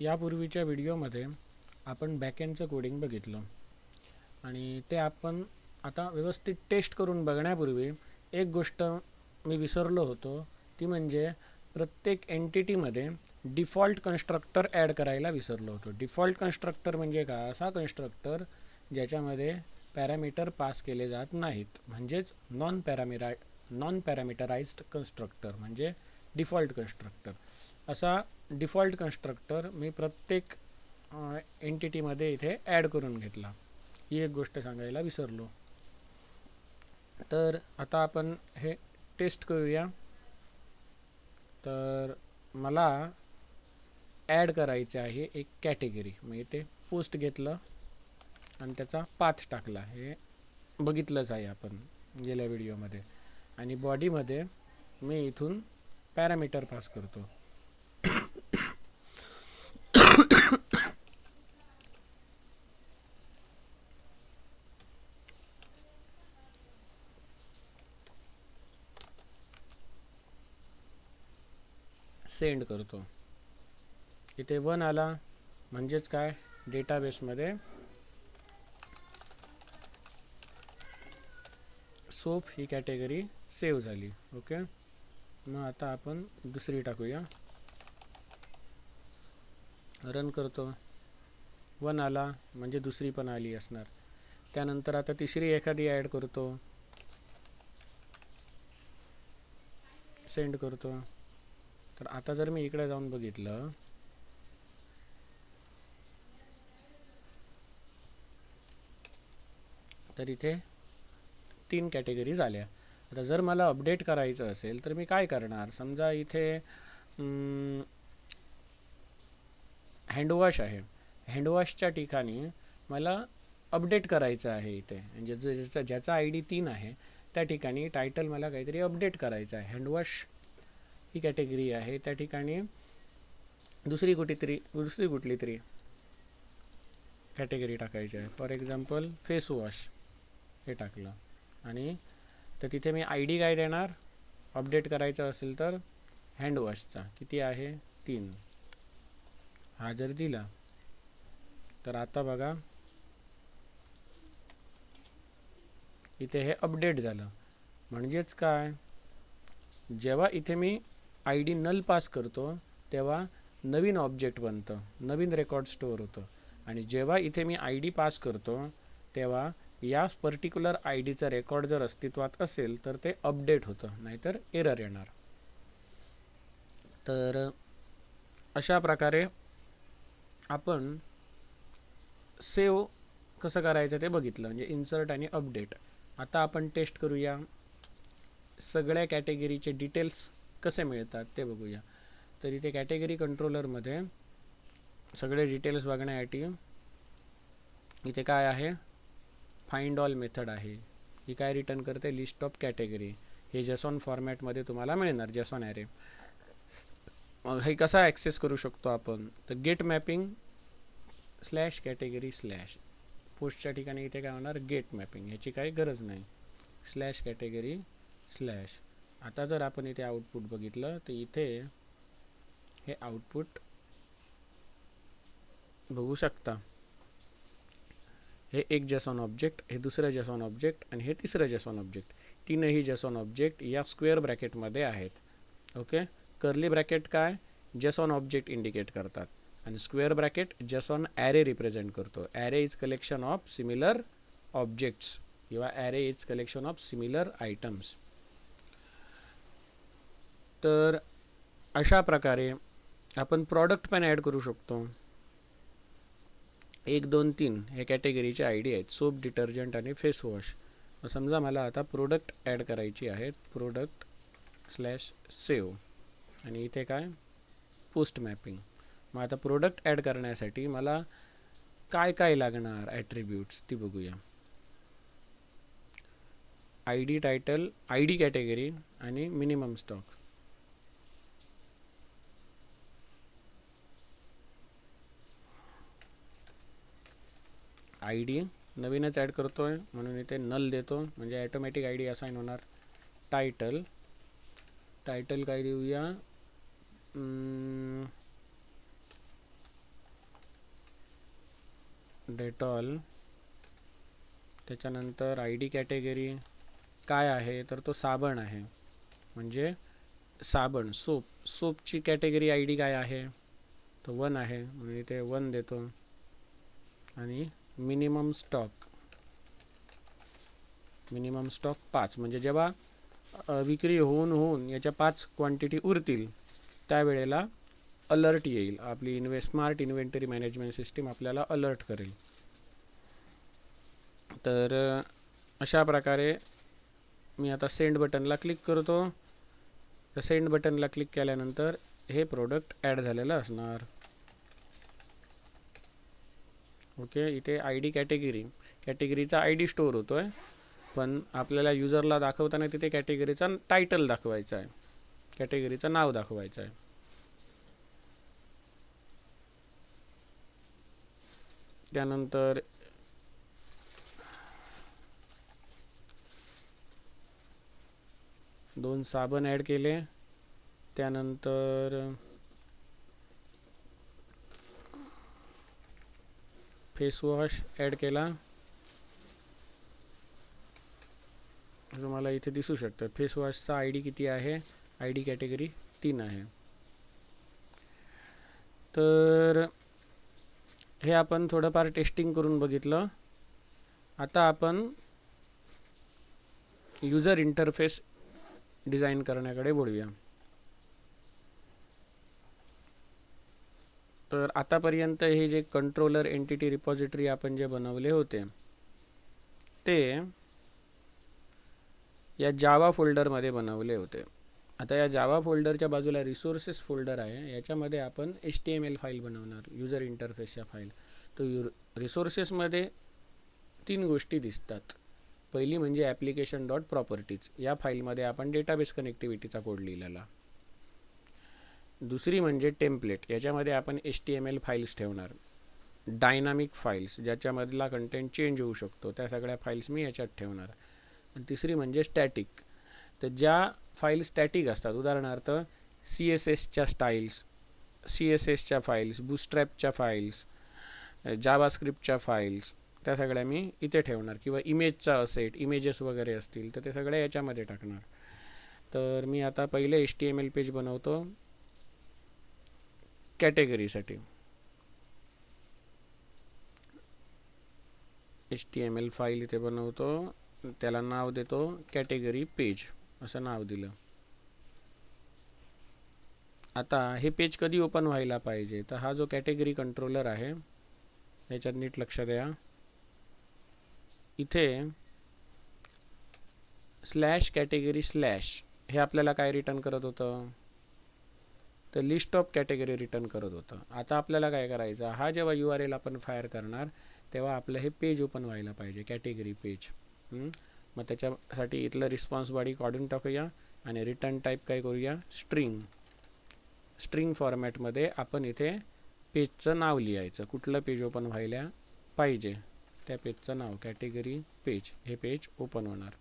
यापूर्वीच्या व्हिडिओमध्ये आपण बॅकएंडचं कोडिंग बघितलं आणि ते आपण आता व्यवस्थित टेस्ट करून बघण्यापूर्वी एक गोष्ट मी विसरलो होतो, ती म्हणजे प्रत्येक एंटिटीमध्ये डिफॉल्ट कन्स्ट्रक्टर ॲड करायला विसरलो होतो. डिफॉल्ट कन्स्ट्रक्टर म्हणजे काय? असा कन्स्ट्रक्टर ज्याच्यामध्ये पॅरामीटर पास केले जात नाहीत, म्हणजेच नॉन पॅरामीटराइज्ड कन्स्ट्रक्टर म्हणजे डिफॉल्ट कन्स्ट्रक्टर. असा डिफॉल्ट कन्स्ट्रक्टर मी प्रत्येक एंटिटीमध्ये इथे ॲड करून घेतला. ही एक गोष्ट सांगायला विसरलो. तर आता आपण हे टेस्ट करूया. तर मला ॲड करायचे आहे एक कॅटेगरी. मग इथे पोस्ट घेतलं आणि त्याचा पाथ टाकला. हे बघितलंच आहे आपण गेल्या व्हिडिओमध्ये. आणि बॉडीमध्ये मी इथून पॅरामीटर पास करतो. सेंड करतो. इथे 1 आला म्हणजेच काय, डेटाबेसमध्ये सोप ही कॅटेगरी सेव्ह झाली. ओके, मग आता आपण दुसरी टाकूया. रन करतो. 1 आला म्हणजे दुसरी पण आली असणार. त्यानंतर आता तिसरी एखादी ॲड करतो, सेंड करतो. तर आता जर मी इकडे जाऊन बघितलं तर इथे 3 कॅटेगरी झाल्या. आता जर मला अपडेट करायचं असेल तर मी काय करणार? समजा इथे हँडवॉश आहे. हँडवॉशच्या ठिकाणी मला अपडेट करायचं आहे. इथे म्हणजे ज्याचा ID 3 आहे त्या ठिकाणी टायटल मला काहीतरी अपडेट करायचं आहे. हँडवॉश ही कॅटेगरी आहे, त्या ठिकाणी दुसरी कुठली तरी कॅटेगरी टाकायची आहे. फॉर एक्झाम्पल फेस वॉश हे टाकलं आणि तर तिथे मी ID काय देणार? अपडेट करायचं असेल तर हँडवॉशचा किती आहे? 3. हा जर दिला तर आता बघा इथे हे अपडेट झालं. म्हणजेच काय, जेव्हा इथे मी ID नल पास करतो तेव्हा नवीन ऑब्जेक्ट बनतं, नवीन रेकॉर्ड स्टोअर होतं. आणि जेव्हा इथे मी ID पास करतो तेव्हा या पर्टिक्युलर IDचा रेकॉर्ड जर अस्तित्वात असेल तर ते अपडेट होतं, नाहीतर एरर येणार. तर अशा प्रकारे आपण सेव्ह कसं करायचं ते बघितलं, म्हणजे इन्सर्ट आणि अपडेट. आता आपण टेस्ट करूया. सगळ्या कॅटेगरीचे डिटेल्स कसे मिळतात ते बघूया. तर इथे कॅटेगरी कंट्रोलरमध्ये सगळे डिटेल्स बघण्यासाठी इथे काय आहे? फाइंड ऑल मेथड आहे. ही काय रिटर्न करते? List of category. हे जेसॉन फॉर्मॅटमध्ये तुम्हाला मिळणार, जेसॉन ॲरे. मग हे कसा ॲक्सेस करू शकतो आपण? तर get mapping slash category slash पोस्टच्या ठिकाणी इथे काय होणार? Get mapping. ह्याची काही गरज नाही. Slash category slash. आता जर आपण इथे आउटपुट बघितलं तर इथे हे आउटपुट बघू शकता. हे एक जेसॉन ऑब्जेक्ट, हे दुसरं जेसॉन ऑब्जेक्ट आणि हे तिसरं जेसॉन ऑब्जेक्ट. तीनही जेसॉन ऑब्जेक्ट या स्क्वेअर ब्रॅकेटमध्ये आहेत. ओके, कर्ली ब्रॅकेट काय? जेसॉन ऑब्जेक्ट इंडिकेट करतात आणि square bracket JSON array represent करतो. Array is collection of similar objects किंवा array is collection of similar items. तर अशा प्रकारे आपण प्रॉडक्ट पण ॲड करू शकतो. 1, 2, 3 हे कॅटेगरीचे ID आहेत, सोप, डिटर्जंट आणि फेस वॉश. समजा मला आता प्रोडक्ट ॲड करायची आहेत. प्रोडक्ट स्लॅश सेव्ह आणि इथे काय? Post mapping. मग आता प्रोडक्ट ॲड करण्यासाठी मला काय काय लागणार ॲट्रिब्यूट्स ती बघूया. ID टायटल, ID कॅटेगरी आणि मिनिमम स्टॉक. ID नवीनच ॲड करतोय म्हणून इथे नल देतो, म्हणजे ॲटोमॅटिक ID असाइन होणार. टायटल काय देऊया? डेटॉल. त्याच्यानंतर आय डी कॅटेगरी काय आहे तर तो साबण आहे, म्हणजे साबण सोपची कॅटेगरी आय डी काय आहे तो 1 आहे, म्हणजे ते 1 देतो. आणि मिनिमम स्टॉक 5, म्हणजे जेव्हा विक्री होऊन याच्या 5 क्वांटिटी उरतील त्यावेळेला अलर्ट येईल, आपली स्मार्ट इन्व्हेंटरी मॅनेजमेंट सिस्टीम आपल्याला अलर्ट करेल. तर अशा प्रकारे मी आता सेंड बटनला क्लिक करतो. तर सेंड बटनला क्लिक केल्यानंतर हे प्रोडक्ट ॲड झालेलं असणार. ओके, इथे आय डी कॅटेगरीचा आय डी स्टोअर होतो आहे, पण आपल्याला युजरला दाखवताना तिथे कॅटेगरीचा टायटल दाखवायचा आहे, कॅटेगरीचं नाव दाखवायचं आहे. त्यानंतर दोन साबण ॲड केले. त्यानंतर फेसवॉश ॲड केला. तुम्हाला इथे दिसू शकतं फेसवॉशचा आय डी किती आहे, आय डी कॅटेगरी 3 आहे. तर हे आपण थोडंफार टेस्टिंग करून बघितलं. आता आपण यूजर इंटरफेस डिझाईन करण्याकडे बोलूया. तर आतापर्यंत हे जे कंट्रोलर एंटिटी रिपॉझिटरी आपण जे बनवले होते ते या जावा फोल्डरमध्ये बनवले होते. आता या जावा फोल्डरच्या बाजूला रिसोर्सेस फोल्डर आहे, याच्यामध्ये आपण HTML फाईल बनवणार, यूजर इंटरफेसच्या फाईल. तर रिसोर्सेसमध्ये 3 गोष्टी दिसतात. पहिली म्हणजे ॲप्लिकेशन डॉट प्रॉपर्टीज, या फाईलमध्ये आपण डेटाबेस कनेक्टिव्हिटीचा कोड लिहिलेला. दुसरी म्हणजे टेम्पलेट, याच्यामध्ये आपण HTML फाईल्स ठेवणार, डायनामिक फाईल्स ज्याच्यामधला कंटेंट चेंज होऊ शकतो, त्या सगळ्या फाईल्स मी याच्यात ठेवणार. आणि तिसरी म्हणजे स्टॅटिक, तर ज्या फाईल स्टॅटिक असतात, उदाहरणार्थ CSSच्या स्टाईल्स, CSSच्या फाईल्स, बूटस्ट्रॅपच्या फाईल्स, जावास्क्रिप्टच्या फाईल्स, त्या सगळ्या मी इथे ठेवणार. किंवा इमेजचा असेट, इमेजेस वगैरे असतील तर ते सगळे याच्यामध्ये टाकणार. तर मी आता पहिले HTML पेज बनवतो कॅटेगरीसाठी. HTML फाईल इथे बनवतो, त्याला नाव देतो कॅटेगरी पेज, असं नाव दिलं. आता हे पेज कधी ओपन व्हायला पाहिजे, तर हा जो कॅटेगरी कंट्रोलर आहे याच्यात नीट लक्ष द्या. इथे /category/ हे आपल्याला काय रिटर्न करत होतं, तर लिस्ट ऑफ कॅटेगरी रिटर्न करत होतं. आता आपल्याला काय करायचं, हा जेव्हा URL आपण फायर करणार तेव्हा आपलं हे पेज ओपन व्हायला पाहिजे, कॅटेगरी पेज. मग त्याच्यासाठी इथलं रिस्पॉन्स बॉडी काढून टाकूया आणि रिटर्न टाईप काय करूया, स्ट्रिंग फॉर्मॅटमध्ये आपण इथे पेजचं नाव लिहायचं, कुठलं पेज ओपन व्हायला पाहिजे त्या पेजचं नाव, कॅटेगरी पेज. हे पेज ओपन होणार,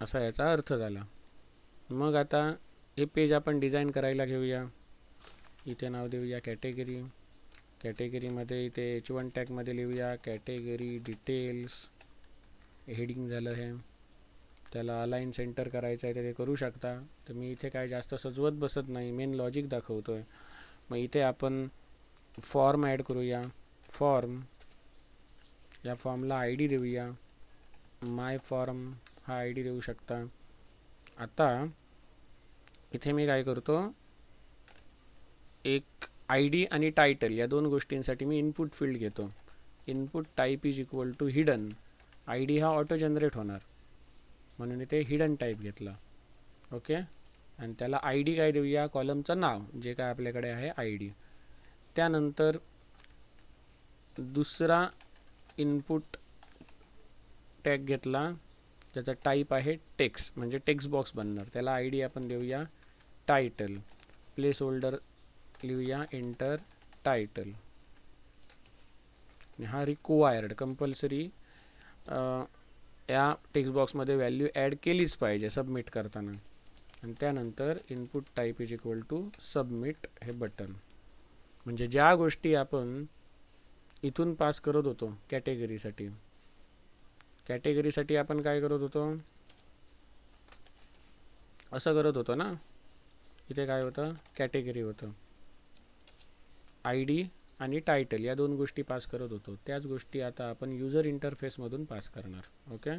असा याचा अर्थ झाला. मग आता हे पेज आपण डिझाईन करायला घेऊया. इथे नाव देऊया कॅटेगरी. कॅटेगरीमध्ये इथे H1 टॅगमध्ये लिहूया कॅटेगरी डिटेल्स. हेडिंग झालं हे, त्याला अलाइन सेंटर करायचं आहे तर ते करू शकता. तर मी इथे काय जास्त सजवत बसत नाही, मेन लॉजिक दाखवतो आहे. मग इथे आपण फॉर्म ॲड करूया. फॉर्म, या फॉर्मला आय डी देऊया, माय फॉर्म हा आय डी देऊ शकता. आता इथे मी काय करतो, एक आय डी आणि टायटल या 2 गोष्टींसाठी मी इनपुट फील्ड घेतो. Input type is equal to hidden. I D हा ऑटो जनरेट होणार म्हणून इथे हिडन टाईप घेतला. ओके, आणि त्याला आय डी काय देऊया, कॉलमचं नाव जे काय आपल्याकडे आहे आय डी. त्यानंतर दुसरा इनपुट टॅग घेतला ज्याचा टाईप आहे टेक्स्ट, म्हणजे टेक्स्ट बॉक्स बनणार. त्याला आय डी आपण देऊया टायटल. प्लेस होल्डर लिहूया एंटर टायटल. हा रिक्वायर्ड कंपल्सरी या टेक्स्ट बॉक्समध्ये व्हॅल्यू ॲड केलीच पाहिजे सबमिट करताना. आणि त्यानंतर input type is equal to submit हे बटन. म्हणजे ज्या गोष्टी आपण इथून पास करत होतो कॅटेगरीसाठी आपण काय करत होतो, असं करत होतो ना. इथे काय होतं, कॅटेगरी होतं, आय डी आणि टायटल या दोन गोष्टी पास करत होतो. त्याच गोष्टी आता आपण युजर इंटरफेसमधून पास करणार. Okay.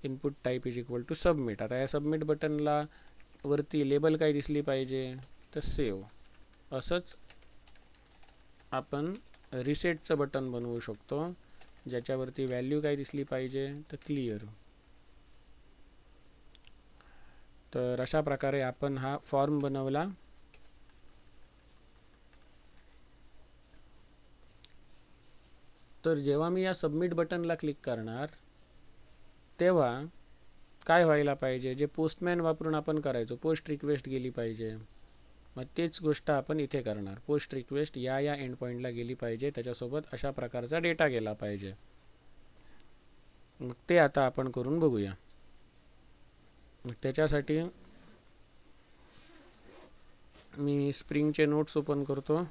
Input type is equal to submit. आता या सबमिट बटनला वरती लेबल काय दिसली पाहिजे, तर सेव्ह. असंच आपण रिसेटचं बटन बनवू शकतो, ज्याच्यावरती व्हॅल्यू काय दिसली पाहिजे, तर क्लिअर. तर अशा प्रकारे आपण हा फॉर्म बनवला. तर जेव्हा मी या सबमिट बटनला क्लिक करणार तेव्हा काय व्हायला पाहिजे, जे पोस्टमॅन वापरून आपण करायचो, पोस्ट रिक्वेस्ट गेली पाहिजे. मग तेच गोष्ट आपण इथे करणार. पोस्ट रिक्वेस्ट या एंड पॉईंटला गेली पाहिजे, त्याच्यासोबत अशा प्रकारचा डेटा गेला पाहिजे. मग ते आता आपण करून बघूया. मग त्याच्यासाठी मी स्प्रिंगचे नोट्स ओपन करतो.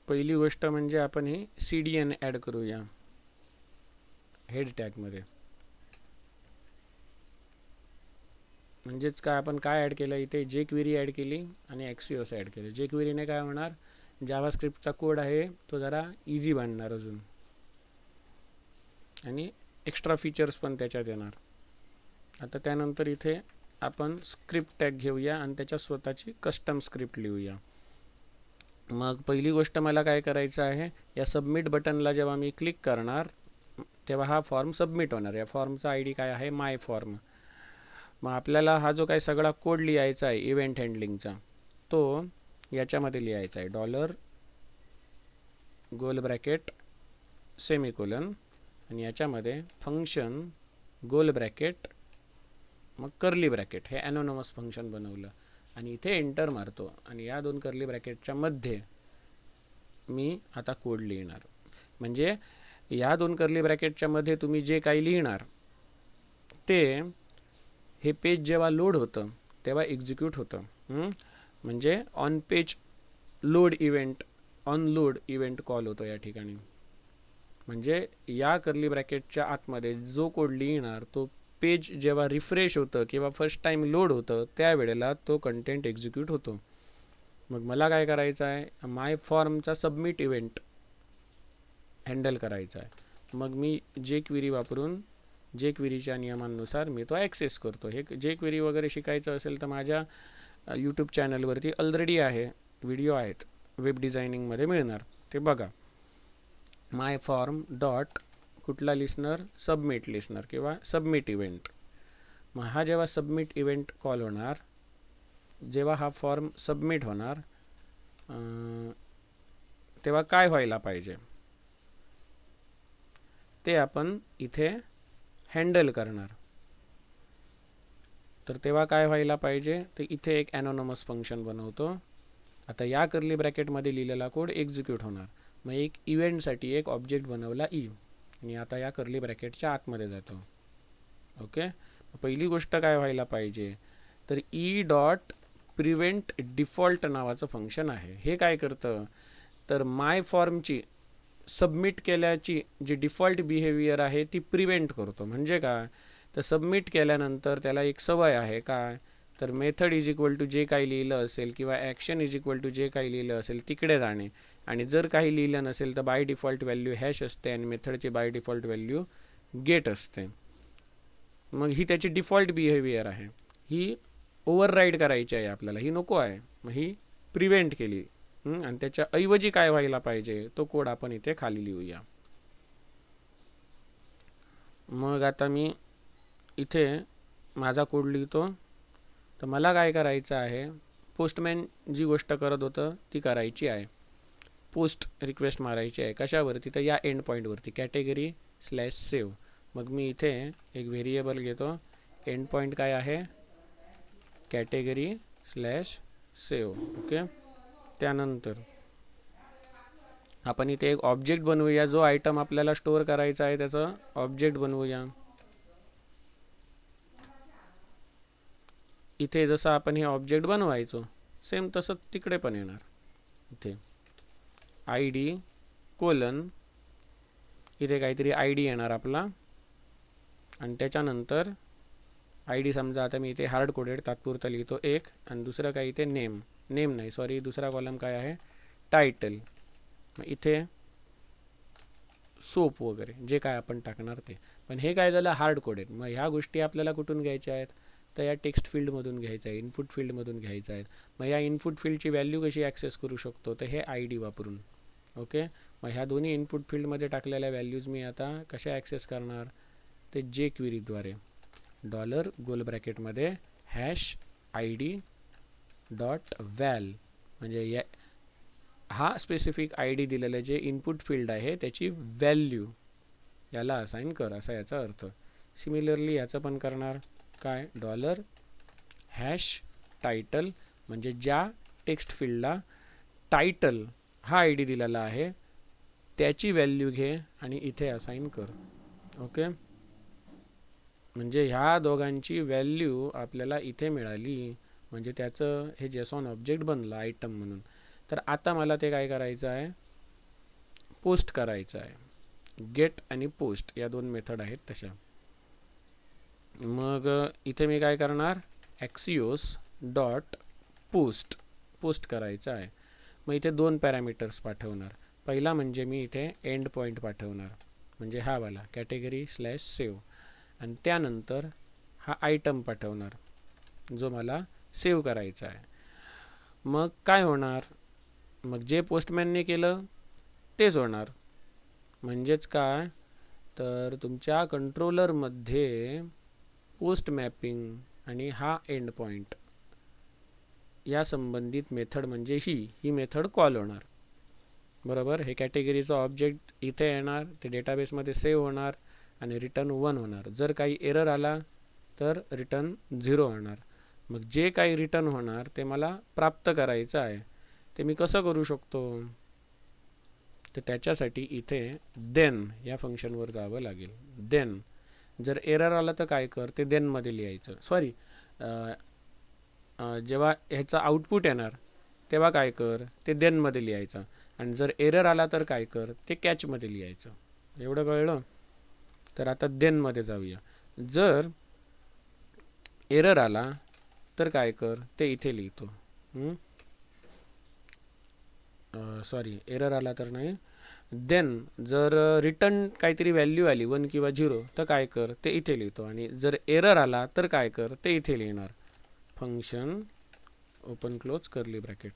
पहिली गोष्ट म्हणजे आपण ही CDN ॲड करूया हेड टॅगमध्ये. म्हणजेच काय, आपण काय ॲड केलं इथे, जे क्वेरी ॲड केली आणि ॲक्सिओस ॲड केले. जे क्वेरीने काय होणार, जावास्क्रिप्टचा कोड आहे तो जरा इझी बनणार अजून, आणि एक्स्ट्रा फीचर्स पण त्याच्यात येणार. आता त्यानंतर इथे आपण स्क्रिप्ट टॅग घेऊया आणि त्याच्या स्वतःची कस्टम स्क्रिप्ट लिहूया. मग पहिली गोष्ट मला काय करायचं आहे, या सबमिट बटनला जेव्हा मी क्लिक करणार तेव्हा हा फॉर्म सबमिट होणार. या फॉर्मचा ID काय आहे, माय फॉर्म. मग आपल्याला हा जो काही सगळा कोड लिहायचा आहे इव्हेंट हँडलिंगचा, तो याच्यामध्ये लिहायचा आहे. डॉलर गोल ब्रॅकेट सेमिकोलन आणि याच्यामध्ये फंक्शन गोल ब्रॅकेट मग कर्ली ब्रॅकेट, हे ॲनोनमस फंक्शन बनवलं आणि इथे एंटर मारतो. आणि या दोन कर्ली ब्रॅकेटच्या मध्ये मी आता कोड लिहिणार. म्हणजे या दोन कर्ली ब्रॅकेटच्या मध्ये तुम्ही जे काही लिहिणार ते हे पेज जेव्हा लोड होतं तेव्हा एक्झिक्यूट होतं. म्हणजे on page load event, on load event call होतो या ठिकाणी. म्हणजे या कर्ली ब्रॅकेटच्या आतमध्ये जो कोड लिहिणार तो पेज जेव्हा रिफ्रेश होतं किंवा फर्स्ट टाइम लोड होतं त्यावेळेला तो कंटेंट एक्झिक्यूट होतो. मग मला काय करायचं आहे, माय फॉर्मचा सबमिट इव्हेंट हँडल करायचा आहे. मग मी जे क्वेरी वापरून जे क्वेरीच्या नियमांनुसार मी तो ॲक्सेस करतो. हे जे क्वेरी वगैरे शिकायचं असेल तर माझ्या यूट्यूब चॅनलवरती ऑलरेडी आहे, व्हिडिओ आहेत, वेब डिझायनिंगमध्ये मिळणार, ते बघा. माय फॉर्म डॉट कुठला लिस्नर, सबमिट लिस्नर किंवा सबमिट इव्हेंट. मग हा जेव्हा सबमिट इव्हेंट कॉल होणार, जेव्हा हा फॉर्म सबमिट होणार तेव्हा काय व्हायला पाहिजे ते आपण इथे हँडल करणार. तर तेव्हा काय व्हायला पाहिजे, तर इथे एक ॲनोनमस फंक्शन बनवतो. आता या कर्ली ब्रॅकेटमध्ये लिहिलेला कोड एक्झिक्यूट होणार. मग एक इव्हेंटसाठी एक ऑब्जेक्ट बनवला ई आणि आता या कर्ली ब्रॅकेटच्या आतमध्ये जातो. ओके. पहिली गोष्ट काय व्हायला पाहिजे, तर ई डॉट प्रिव्हेंट डिफॉल्ट नावाचं फंक्शन आहे. हे काय करतं, तर माय फॉर्मची सबमिट केल्याची जी डिफॉल्ट बिहेवियर आहे ती प्रिव्हेंट करतो. म्हणजे काय, तर सबमिट केल्यानंतर त्याला एक सवय आहे काय, तर मेथड इज इक्वल टू जे काही लिहिलं असेल किंवा ॲक्शन इज इक्वल टू जे काही लिहिलं असेल तिकडे जाणे. आणि जर काही लिहिलं नसेल तर बाय डिफॉल्ट व्हॅल्यू हॅश असते आणि मेथडची बाय डिफॉल्ट व्हॅल्यू गेट असते. मग ही त्याची डिफॉल्ट बिहेवियर आहे, ही ओव्हरराईड करायची आहे आपल्याला, ही नको आहे. मग ही प्रिव्हेंट केली. आणि त्याच्या ऐवजी काय व्हायला पाहिजे तो कोड आपण इथे खाली लिहूया. मग आता मी इथे माझा कोड लिहितो. तर मला काय करायचं आहे, पोस्टमॅन जी गोष्ट करत होतं ती करायची आहे. पोस्ट रिक्वेस्ट मारायची आहे कशावरती, तर या एंड पॉईंटवरती कॅटेगरी स्लॅश सेव्ह. मग मी इथे एक व्हेरिएबल घेतो, एंड पॉईंट काय आहे, कॅटेगरी स्लॅश सेव्ह. ओके. त्यानंतर आपण इथे एक ऑब्जेक्ट बनवूया, जो आयटम आपल्याला स्टोअर करायचा आहे त्याचं ऑब्जेक्ट बनवूया. इथे जसं आपण हे ऑब्जेक्ट बनवायचो सेम तसं तिकडे पण येणार. इथे आय डी कोलन, इथे काहीतरी आय डी येणार आपला, आणि त्याच्यानंतर आय डी समजा आता मी इथे हार्ड कोडेड तात्पुरता लिहितो एक, आणि दुसरं काही इथे नेम नाही सॉरी, दुसरा कॉलम काय आहे, टायटल. मग इथे सोप वगैरे जे काय आपण टाकणार ते. पण हे काय झालं हार्ड कोडेड. मग ह्या गोष्टी आपल्याला कुठून घ्यायच्या आहेत, तर या टेक्स्ट फील्डमधून घ्यायचं आहे, इनपुट फील्डमधून घ्यायचं आहे. मग या इनपुट फील्डची व्हॅल्यू कशी ॲक्सेस करू शकतो, तर हे आय डी वापरून. ओके. मग ह्या दोन्ही इनपुट फील्डमध्ये टाकलेल्या व्हॅल्यूज मी आता कशा ॲक्सेस करणार, ते जे क्वेरीद्वारे डॉलर गोल ब्रॅकेटमध्ये hash I D dot val, म्हणजे या हा स्पेसिफिक आय डी दिलेलं जे इनपुट फील्ड आहे त्याची व्हॅल्यू याला असाइन कर, असा याचा अर्थ. सिमिलरली याचं पण करणार काय, डॉलर हॅश टायटल, म्हणजे ज्या टेक्स्ट फील्डला टायटल हा आय डी दिलेला आहे त्याची व्हॅल्यू घे आणि इथे असाइन कर. ओके. म्हणजे ह्या दोघांची व्हॅल्यू आपल्याला इथे मिळाली, म्हणजे त्याचं हे जेसॉन ऑब्जेक्ट बनलं आयटम म्हणून. तर आता मला ते काय करायचं आहे, पोस्ट करायचं आहे. गेट आणि पोस्ट या दोन मेथड आहेत तशा. मग इथे मी काय करणार, ॲक्सिओस डॉट पोस्ट करायचं आहे. मग इथे दोन पॅरामीटर्स पाठवणार. पहिला म्हणजे मी इथे एंड पॉईंट पाठवणार, म्हणजे हा वाला कॅटेगरी स्लॅश सेव्ह, आणि त्यानंतर हा आयटम पाठवणार जो मला सेव्ह करायचा आहे. मग काय होणार, मग जे पोस्टमॅनने केलं तेच होणार. म्हणजेच काय, तर तुमच्या कंट्रोलरमध्ये पोस्ट मॅपिंग आणि हा एंड पॉईंट या संबंधित मेथड म्हणजे ही मेथड कॉल होणार. बरोबर. हे कॅटेगरीचं ऑब्जेक्ट इथे येणार, ते डेटाबेसमध्ये सेव्ह होणार आणि रिटर्न 1 होणार. जर काही एरर आला तर रिटर्न 0 होणार. मग जे काही रिटर्न होणार ते मला प्राप्त करायचं आहे. ते मी कसं करू शकतो, तर त्याच्यासाठी इथे देन या फंक्शनवर जावं लागेल. देन जर एरर आला तर काय कर, ते देनमध्ये लिहायचं. सॉरी, जेव्हा ह्याचा आउटपुट येणार तेव्हा काय कर, ते देनमध्ये लिहायचं. आणि जर एरर आला तर काय कर, ते कॅचमध्ये लिहायचं. एवढं कळलं. तर आता देनमध्ये जाऊया. जर एरर आला तर काय कर, ते इथे लिहितो. सॉरी, एरर आला तर नाही. देन जर रिटर्न काहीतरी व्हॅल्यू आली 1 किंवा 0 तर काय कर, ते इथे लिहितो. आणि जर एरर आला तर काय कर, ते इथे लिहिणार. Function open close curly bracket.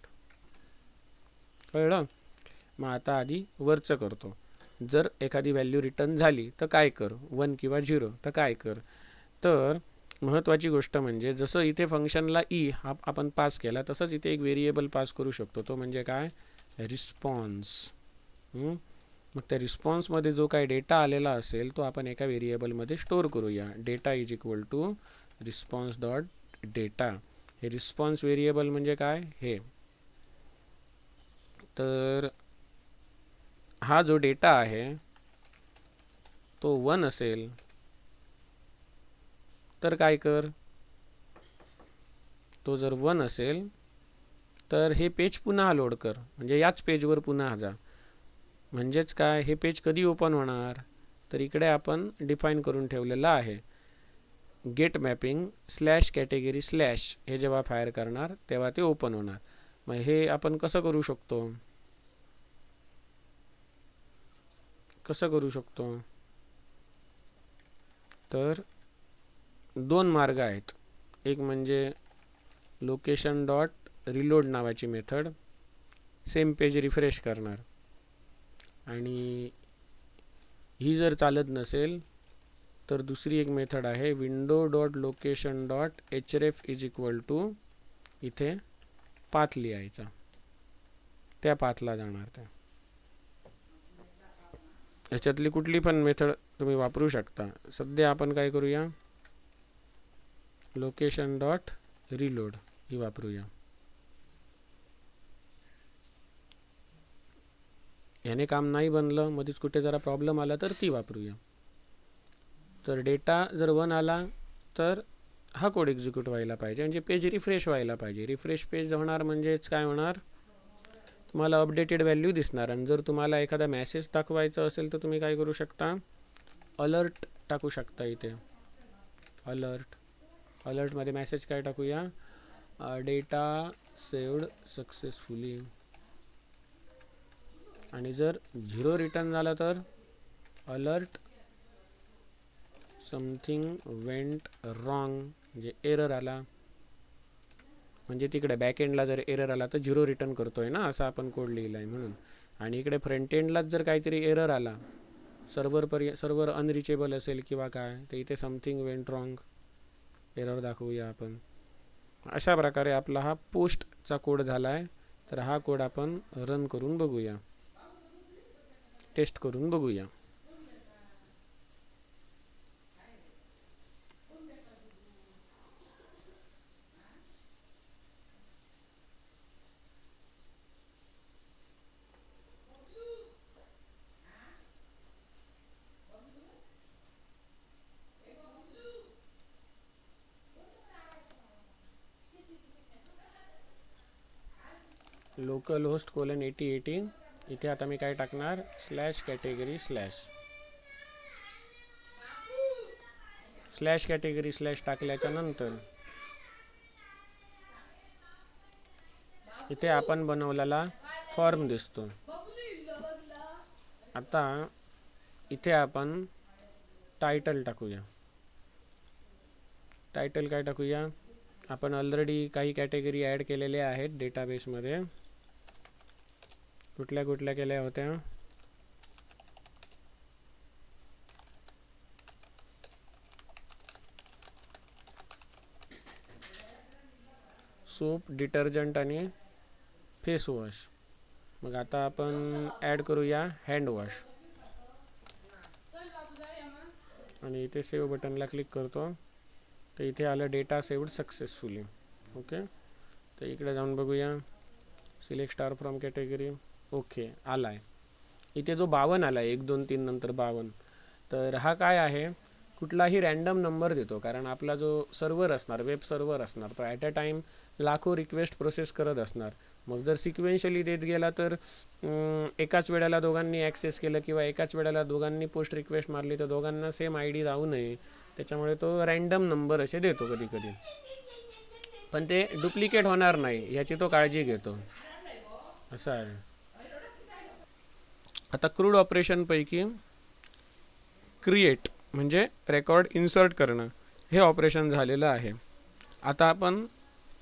कळलं. मग आता आधी वरचं करतो. जर एखादी व्हॅल्यू रिटर्न झाली तर काय कर, 1 किंवा 0 तर काय कर. तर महत्त्वाची गोष्ट म्हणजे जसं इथे फंक्शनला हा आपण पास केला तसंच इथे एक व्हेरिएबल पास करू शकतो. तो म्हणजे काय, रिस्पॉन्स. मग त्या रिस्पॉन्समध्ये जो काही डेटा आलेला असेल तो आपण एका व्हेरिएबलमध्ये स्टोअर करूया. Data is equal to response dot data. हे रिस्पॉन्स व्हेरिएबल म्हणजे काय, हे. तर हा जो डेटा आहे तो 1 असेल तर काय कर, तो जर 1 असेल तर हे पेज पुन्हा लोड कर, म्हणजे याच पेजवर पुन्हा जा. म्हणजेच काय, हे पेज कधी ओपन होणार, तर इकडे आपण डिफाईन करून ठेवलेलं आहे get mapping slash category slash. हे जेव्हा फायर करणार तेव्हा ते ओपन होणार. मग हे आपण कसं करू शकतो, तर दोन मार्ग आहेत. एक म्हणजे लोकेशन डॉट रिलोड नावाची मेथड सेम पेज रिफ्रेश करणार, आणि ही जर चालत नसेल तर दुसरी एक मेथड आहे window dot location dot href is equal to, इथे पाथ लिहायचा, त्या पाथला जाणार. त्या ह्याच्यातली कुठली पण मेथड तुम्ही वापरू शकता. सध्या आपण काय करूया, लोकेशन डॉट रिलोड ही वापरूया. याने काम नाही बनलं, मध्येच कुठे जरा प्रॉब्लेम आला तर ती वापरूया. तर डेटा जर 1 आला तर हा कोड एक्झिक्यूट व्हायला पाहिजे, म्हणजे पेज रिफ्रेश व्हायला पाहिजे. रिफ्रेश पेज होणार म्हणजेच काय होणार, तुम्हाला अपडेटेड व्हॅल्यू दिसणार. आणि जर तुम्हाला एखादा मेसेज दाखवायचा असेल तर तुम्ही काय करू शकता, अलर्ट टाकू शकता. इथे अलर्टमध्ये मेसेज काय टाकूया, डेटा सेव्ड सक्सेसफुली. आणि जर 0 रिटर्न झाला तर अलर्ट समथिंग वेंट रॉंग, म्हणजे एरर आला. म्हणजे तिकडे बॅकएंडला जर एरर आला तर 0 रिटर्न करतोय ना, असा आपण कोड लिहिला आहे म्हणून. आणि इकडे फ्रंट एंडलाच जर काहीतरी एरर आला, सर्व्हर अनरिचेबल असेल किंवा काय, तर इथे समथिंग वेंट रॉंग एरर दाखवूया आपण. अशा प्रकारे आपला हा पोस्टचा कोड झाला आहे. तर हा कोड आपण रन करून बघूया, टेस्ट करून बघूया. Local host colon 8080. इथे आता मी काय टाकणार, स्लॅश कॅटेगरी स्लॅश टाकल्याच्या नंतर इथे आपण बनवलेला फॉर्म दिसतो. आता इथे आपण टायटल टाकूया. टायटल काय टाकूया, आपण ऑलरेडी काही कॅटेगरी ॲड केलेल्या आहेत डेटाबेसमध्ये. कुठल्या केल्या होत्या, सोप, डिटर्जंट आणि फेस वॉश. मग आता आपण ॲड करूया हँड वॉश. आणि इथे सेव्ह बटनला क्लिक करतो, तर इथे आलं डेटा सेव्ड सक्सेसफुली. ओके, तर इकडे जाऊन बघूया, select star from category. Okay, आला आहे. इथे जो 52 आला आहे, 1 2 3 नंतर 52, तर हा काय आहे, कुठलाही रँडम नंबर देतो. कारण आपला जो सर्व्हर असणार, वेब सर्व्हर असणार, तो ॲट अ टाईम लाखो रिक्वेस्ट प्रोसेस करत असणार. मग जर सिक्वेन्शियली देत गेला तर एकाच वेळेला दोघांनी ॲक्सेस केलं किंवा एकाच वेळेला दोघांनी पोस्ट रिक्वेस्ट मारली तर दोघांना सेम आय डी राहू नये, त्याच्यामुळे तो रँडम नंबर असे देतो कधी कधी. पण ते डुप्लिकेट होणार नाही याची तो काळजी घेतो, असं आहे. आता क्रूड ऑपरेशनपैकी क्रिएट म्हणजे रेकॉर्ड इन्सर्ट करणं हे ऑपरेशन झालेलं आहे. आता आपण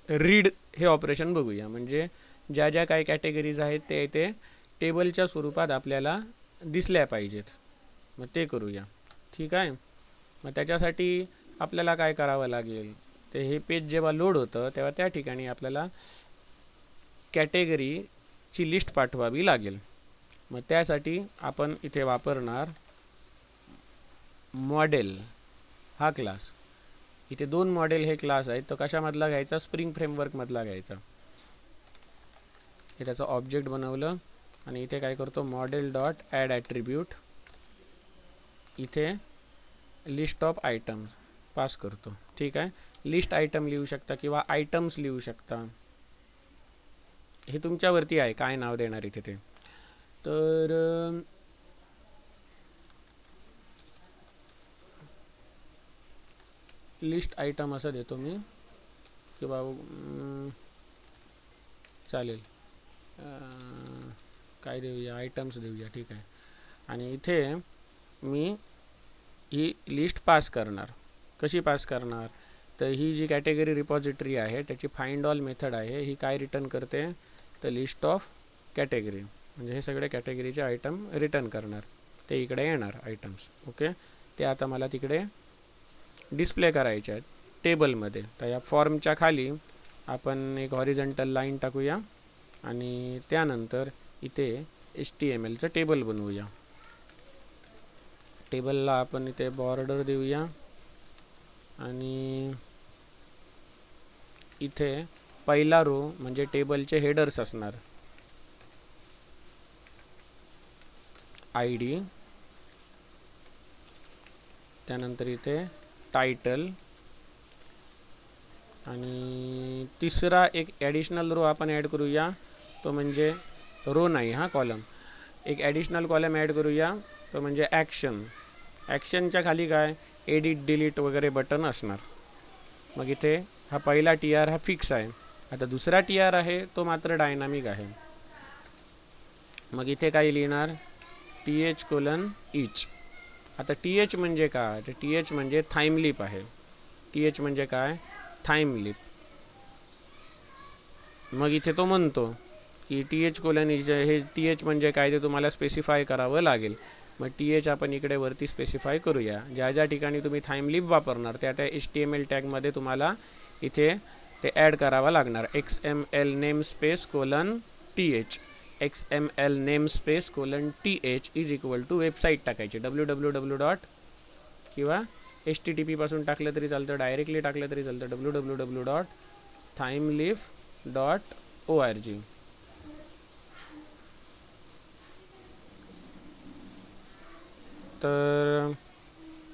रीड हे ऑपरेशन बघूया. म्हणजे ज्या ज्या काही कॅटेगरीज आहेत ते इथे टेबलच्या स्वरूपात आपल्याला दिसल्या पाहिजेत. मग ते करूया, ठीक आहे. मग त्याच्यासाठी आपल्याला काय करावं लागेल, ते हे पेज जेव्हा लोड होतं तेव्हा त्या ठिकाणी आपल्याला कॅटेगरीची लिस्ट पाठवावी लागेल. मग त्यासाठी आपण इथे वापरणार मॉडेल हा क्लास. इथे 2 मॉडेल हे क्लास आहेत. तो कशामधला घ्यायचा, स्प्रिंग फ्रेमवर्कमधला घ्यायचा. हे त्याचं ऑब्जेक्ट बनवलं आणि इथे काय करतो, मॉडेल डॉट ॲड ॲट्रिब्यूट, इथे लिस्ट ऑफ आयटम्स पास करतो, ठीक आहे. लिस्ट आयटम लिहू शकता किंवा आयटम्स लिहू शकता, हे तुमच्यावरती आहे काय नाव देणार इथे ते. तर लिस्ट आयटम असं देतो मी, किंवा चालेल काय देऊया, आयटम्स देऊया, ठीक आहे. आणि इथे मी ही लिस्ट पास करणार. कशी पास करणार, तर ही जी कॅटेगरी रिपॉझिटरी आहे त्याची फाइंड ऑल मेथड आहे. ही काय रिटर्न करते, तर लिस्ट ऑफ कॅटेगरी, म्हणजे हे सगळे कॅटेगरीचे आयटम रिटर्न करणार. ते इकडे येणार आयटम्स. ओके, ते आता मला तिकडे डिस्प्ले करायचे आहेत टेबलमध्ये. तर या फॉर्मच्या खाली आपण एक हॉरिझॉन्टल लाईन टाकूया आणि त्यानंतर इथे HTMLचं टेबल बनवूया. टेबलला आपण इथे बॉर्डर देऊया आणि इथे पहिला रो म्हणजे टेबलचे हेडर्स असणार, आय डी, त्यानंतर इथे टायटल आणि तिसरा एक ॲडिशनल रो आपण ॲड करूया, तो म्हणजे रो नाही हा कॉलम, एक ॲडिशनल कॉलम ॲड करूया, तो म्हणजे ॲक्शन. ॲक्शनच्या खाली काय एडिट डिलीट वगैरे बटन असणार. मग इथे हा पहिला टी आर हा फिक्स आहे. आता दुसरा टी आर आहे तो मात्र डायनामिक आहे. मग इथे काय लिहिणार TH:each. आता TH म्हणजे काय, तर TH म्हणजे थाईमलिप आहे. TH म्हणजे काय थाईमलिप. मग इथे तो म्हणतो की TH:each हे TH म्हणजे काय ते तुम्हाला स्पेसिफाय करावं लागेल. मग TH आपण इकडे वरती स्पेसिफाय करूया. ज्या ज्या ठिकाणी तुम्ही थाईमलिप वापरणार त्या त्या HTML टॅगमध्ये तुम्हाला इथे ते ॲड करावा लागणार. XML namespace :TH XML namespace :TH is equal to website टाकायची www. किंवा HTTP पासून टाकलं तरी चालतं, डायरेक्टली टाकलं तरी चालतं www.thimelif.org. तर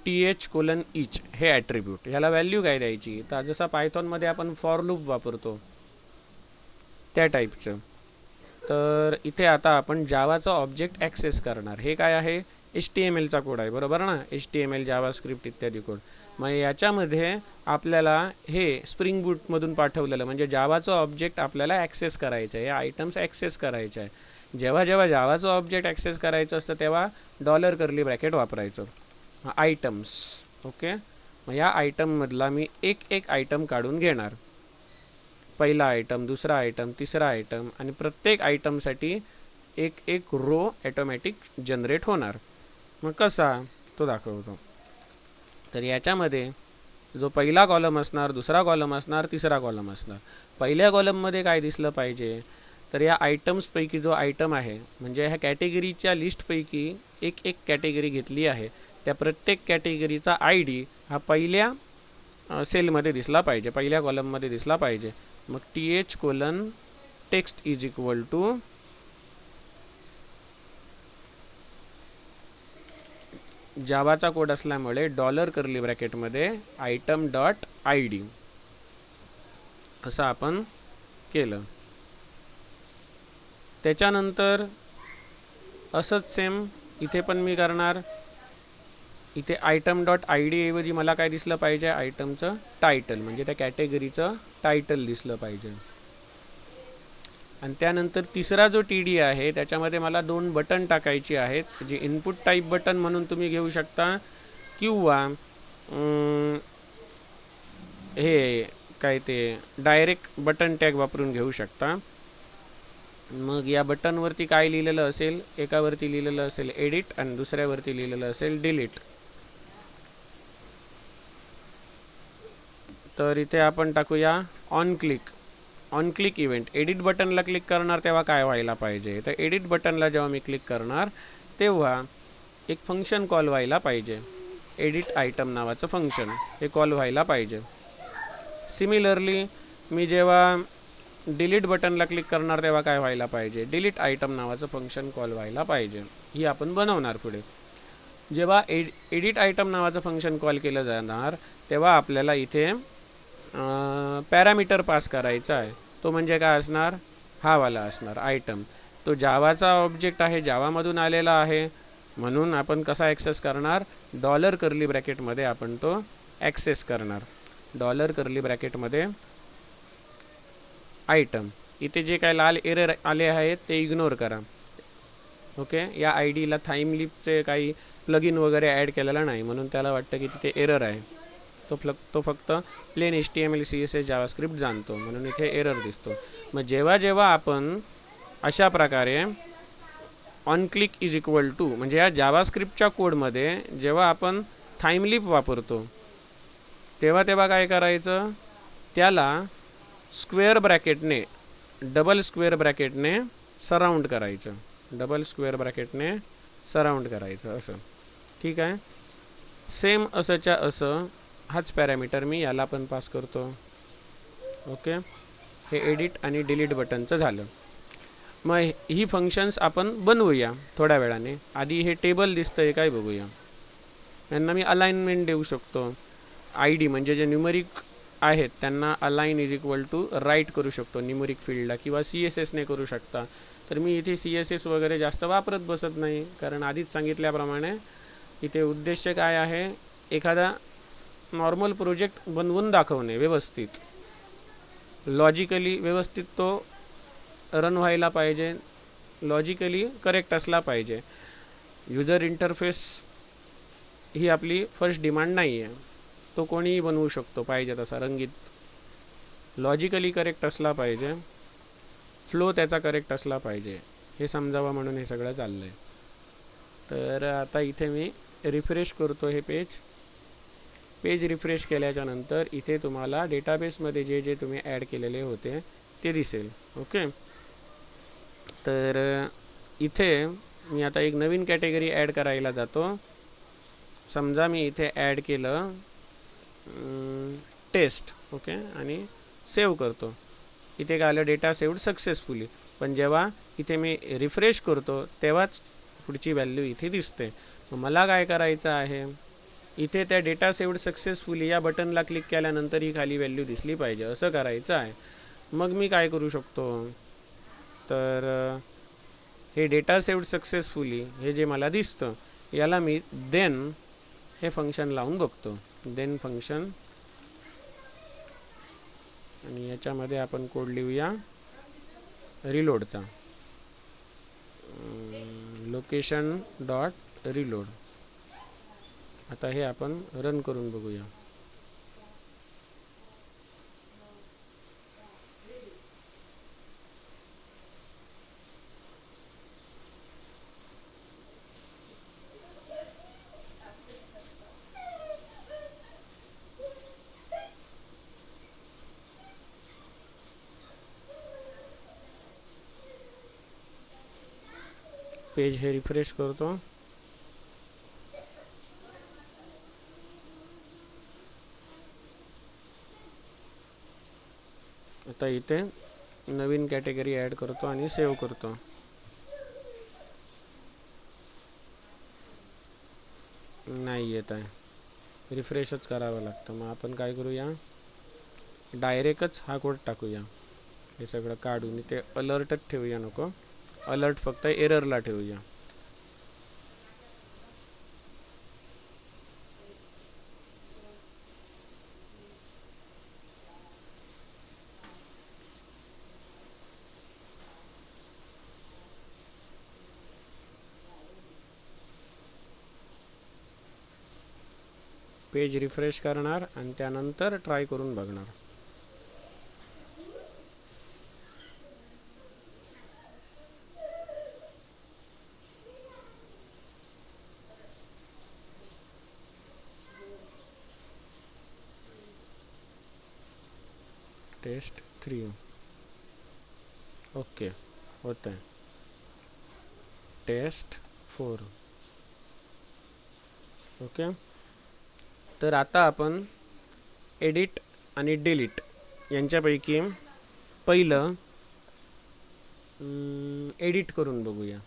TH:each हे ॲट्रिब्यूट, ह्याला व्हॅल्यू काय द्यायची, तर जसा पायथॉनमध्ये आपण फॉर लूप वापरतो त्या टाईपचं. तर इथे आता आपण जावाचा ऑब्जेक्ट ॲक्सेस करणार. हे काय आहे HTMLचा कोड आहे बरोबर ना, HTML जावास्क्रिप्ट इत्यादी कोड. मग याच्यामध्ये आपल्याला हे स्प्रिंग बूटमधून पाठवलेलं म्हणजे जावाचं ऑब्जेक्ट आपल्याला ॲक्सेस करायचं आहे, या आयटम्स ॲक्सेस करायचे आहे. जेव्हा जेव्हा जावाचं ऑब्जेक्ट ॲक्सेस करायचं असतं तेव्हा $कर्ली ब्रॅकेट वापरायचं, आयटम्स. ओके, मग या आयटममधला मी एक एक आयटम काढून घेणार. पहिला आयटम, दुसरा आयटम, तिसरा आयटम आणि प्रत्येक आयटमसाठी एक एक रो ॲटोमॅटिक जनरेट होणार. मग कसा तो दाखवतो. तर याच्यामध्ये जो पहिला कॉलम असणार, दुसरा कॉलम असणार, तिसरा कॉलम असणार. पहिल्या कॉलममध्ये काय दिसलं पाहिजे, तर या आयटम्सपैकी जो आयटम आहे म्हणजे ह्या कॅटेगरीच्या लिस्टपैकी एक एक कॅटेगरी घेतली आहे, त्या प्रत्येक कॅटेगरीचा ID हा पहिल्या सेलमध्ये दिसला पाहिजे, पहिल्या कॉलममध्ये दिसला पाहिजे. मग TH:text इज इक्वल टू जावाचा कोड असल्यामुळे $कर्ली ब्रॅकेटमध्ये item.id असं आपण केलं. त्याच्यानंतर असंच सेम इथे पण मी करणार. इथे item.id ऐवजी मला काय दिसलं पाहिजे, आयटमचं टायटल म्हणजे त्या कॅटेगरीचं टायटल दिसलं पाहिजे. आणि त्यानंतर तिसरा जो TD आहे त्याच्यामध्ये मला 2 बटन टाकायची आहेत, जे इनपुट टाईप बटन म्हणून तुम्ही घेऊ शकता किंवा हे काय ते डायरेक्ट बटन टॅग वापरून घेऊ शकता. मग या बटनवरती काय लिहिलेलं असेल, एकावरती लिहिलेलं असेल एडिट आणि दुसऱ्यावरती लिहिलेलं असेल डिलीट. तर इथे आपण टाकूया ऑन क्लिक इव्हेंट. एडिट बटनला क्लिक करणार तेव्हा काय व्हायला पाहिजे, तर एडिट बटनला जेव्हा मी क्लिक करणार तेव्हा एक फंक्शन कॉल व्हायला पाहिजे, एडिट आयटम नावाचं फंक्शन हे कॉल व्हायला पाहिजे. सिमिलरली मी जेव्हा डिलीट बटनला क्लिक करणार तेव्हा काय व्हायला पाहिजे, डिलीट आयटम नावाचं फंक्शन कॉल व्हायला पाहिजे. ही आपण बनवणार पुढे. जेव्हा एडिट आयटम नावाचं फंक्शन कॉल केलं जाणार तेव्हा आपल्याला इथे पॅरामीटर पास करायचा आहे. तो म्हणजे काय असणार, हा वाला असणार आयटम. तो जावाचा ऑब्जेक्ट आहे, जावामधून आलेला आहे, म्हणून आपण कसा ॲक्सेस करणार, $कर्ली ब्रॅकेटमध्ये आपण तो ॲक्सेस करणार. $कर्ली ब्रॅकेटमध्ये आयटम. इथे जे काय लाल एरर आले आहेत ते इग्नोर करा. ओके, या IDला थाईमलिपचे काही प्लगइन वगैरे ॲड केलेला नाही म्हणून त्याला वाटतं की तिथे एरर आहे. तो फक्त प्लेन HTML CSS जावास्क्रिप्ट जाणतो म्हणून इथे एरर दिसतो. मग जेव्हा जेव्हा आपण अशा प्रकारे on click is equal to म्हणजे या जावास्क्रिप्टच्या कोडमध्ये जेव्हा आपण थाईमलिप वापरतो तेव्हा तेव्हा काय करायचं, त्याला स्क्वेअर ब्रॅकेटने डबल स्क्वेअर ब्रॅकेटने सराउंड करायचं, डबल स्क्वेअर ब्रॅकेटने सराउंड करायचं असं. ठीक आहे. सेम असंच्या असं हाच पॅरामीटर मी याला पण पास करतो. ओके, हे एडिट आणि डिलीट बटनचं झालं. मग ही फंक्शन्स आपण बनवूया थोड्या वेळाने. आधी हे टेबल दिसतंय काय बघूया. यांना मी अलाइनमेंट देऊ शकतो. आय डी म्हणजे जे न्यूमरिक आहेत त्यांना align is equal to right करू शकतो न्यूमरिक फील्डला, किंवा CSSने करू शकता. तर मी इथे CSS वगैरे जास्त वापरत बसत नाही, कारण आधीच सांगितल्याप्रमाणे इथे उद्देश काय आहे, एखादा नॉर्मल प्रोजेक्ट बनवून दाखवणे व्यवस्थित, लॉजिकली व्यवस्थित तो रन व्हायला पाहिजे, लॉजिकली करेक्ट असला पाहिजे. युजर इंटरफेस ही आपली फर्स्ट डिमांड नाही आहे, तो कोणीही बनवू शकतो पाहिजे तसा रंगीत. लॉजिकली करेक्ट असला पाहिजे, फ्लो त्याचा करेक्ट असला पाहिजे, हे समजावं म्हणून हे सगळं चाललं आहे. तर आता इथे मी रिफ्रेश करतो हे पेज रिफ्रेश केल्याच्या नंतर इथे तुम्हाला डेटाबेसमध्ये जे जे तुम्ही ॲड केलेले होते ते दिसेल. ओके, तर इथे मी आता एक नवीन कॅटेगरी ॲड करायला जातो. समजा मी इथे ॲड केलं टेस्ट. ओके, आणि सेव्ह करतो. इथे काय आलं, डेटा सेव्ड सक्सेसफुली. पण जेव्हा इथे मी रिफ्रेश करतो तेव्हाच पुढची व्हॅल्यू इथे दिसते. मग मला काय करायचं आहे, इथे त्या डेटा सेव्ड सक्सेसफुली या बटनला क्लिक केल्यानंतर ही खाली व्हॅल्यू दिसली पाहिजे, असं करायचं आहे. मग मी काय करू शकतो, तर हे डेटा सेव्ड सक्सेसफुली हे जे मला दिसतं याला मी देन हे फंक्शन लावून बघतो. देन फंक्शन, आणि याच्यामध्ये आपण कोड लिहूया रिलोडचा, लोकेशन डॉट रिलोड. आता हे आपण रन करून बघूया. पेज हे रिफ्रेश करतो. आता इथे नवीन कॅटेगरी ॲड करतो आणि सेव्ह करतो. नाही येत आहे, रिफ्रेशच करावं लागतं. मग आपण काय करूया, डायरेक्टच हा कोड टाकूया. हे सगळं काढून इथे अलर्टच ठेवूया, नको अलर्ट, फक्त एररला ठेवूया. पेज रिफ्रेश करणार आणि त्यानंतर ट्राय करून बघणार. टेस्ट 3 ओके होतं आहे. Test 4 okay. तर आता आपण एडिट आणि डिलीट यांच्यापैकी पहिलं एडिट करून बघूया,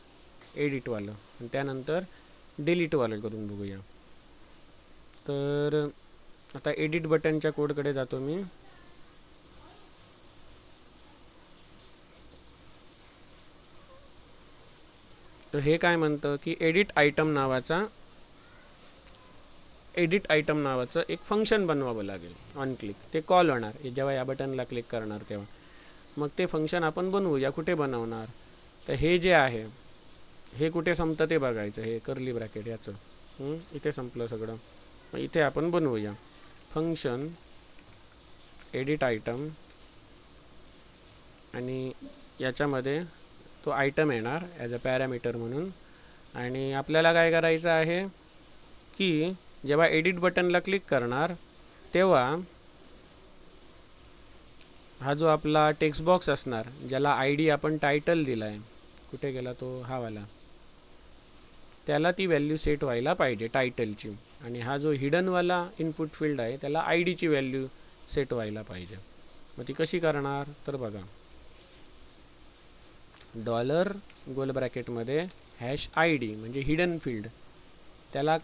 एडिटवालं, आणि त्यानंतर डिलीटवालं करून बघूया. तर आता एडिट बटनच्या कोडकडे जातो मी. तर हे काय म्हणतं की एडिट आयटम नावाचं एक फंक्शन बनवावं लागेल ऑन क्लिक. ते कॉल होणार जेव्हा या बटनला क्लिक करणार तेव्हा. मग ते फंक्शन आपण बनवूया. कुठे बनवणार, तर हे जे आहे हे कुठे संपतं ते बघायचं. हे कर्ली ब्रॅकेट याचं इथे संपलं सगळं. मग इथे आपण बनवूया फंक्शन एडिट आयटम, आणि याच्यामध्ये तो आयटम येणार ॲज अ पॅरामीटर म्हणून. आणि आपल्याला काय करायचं आहे की जेव्हा एडिट बटनला क्लिक करणार तेव्हा हा जो आपला टेक्स्ट बॉक्स असणार, ज्याला ID आपण टायटल दिला आहे, कुठे गेला तो, हा वाला, त्याला ती व्हॅल्यू सेट व्हायला पाहिजे टायटलची, आणि हा जो हिडनवाला इनपुट फील्ड आहे त्याला आय डीची व्हॅल्यू सेट व्हायला पाहिजे. मग ती कशी करणार तर बघा, डॉलर गोल ब्रॅकेटमध्ये हॅश आय डी म्हणजे हिडन फील्ड, त्याला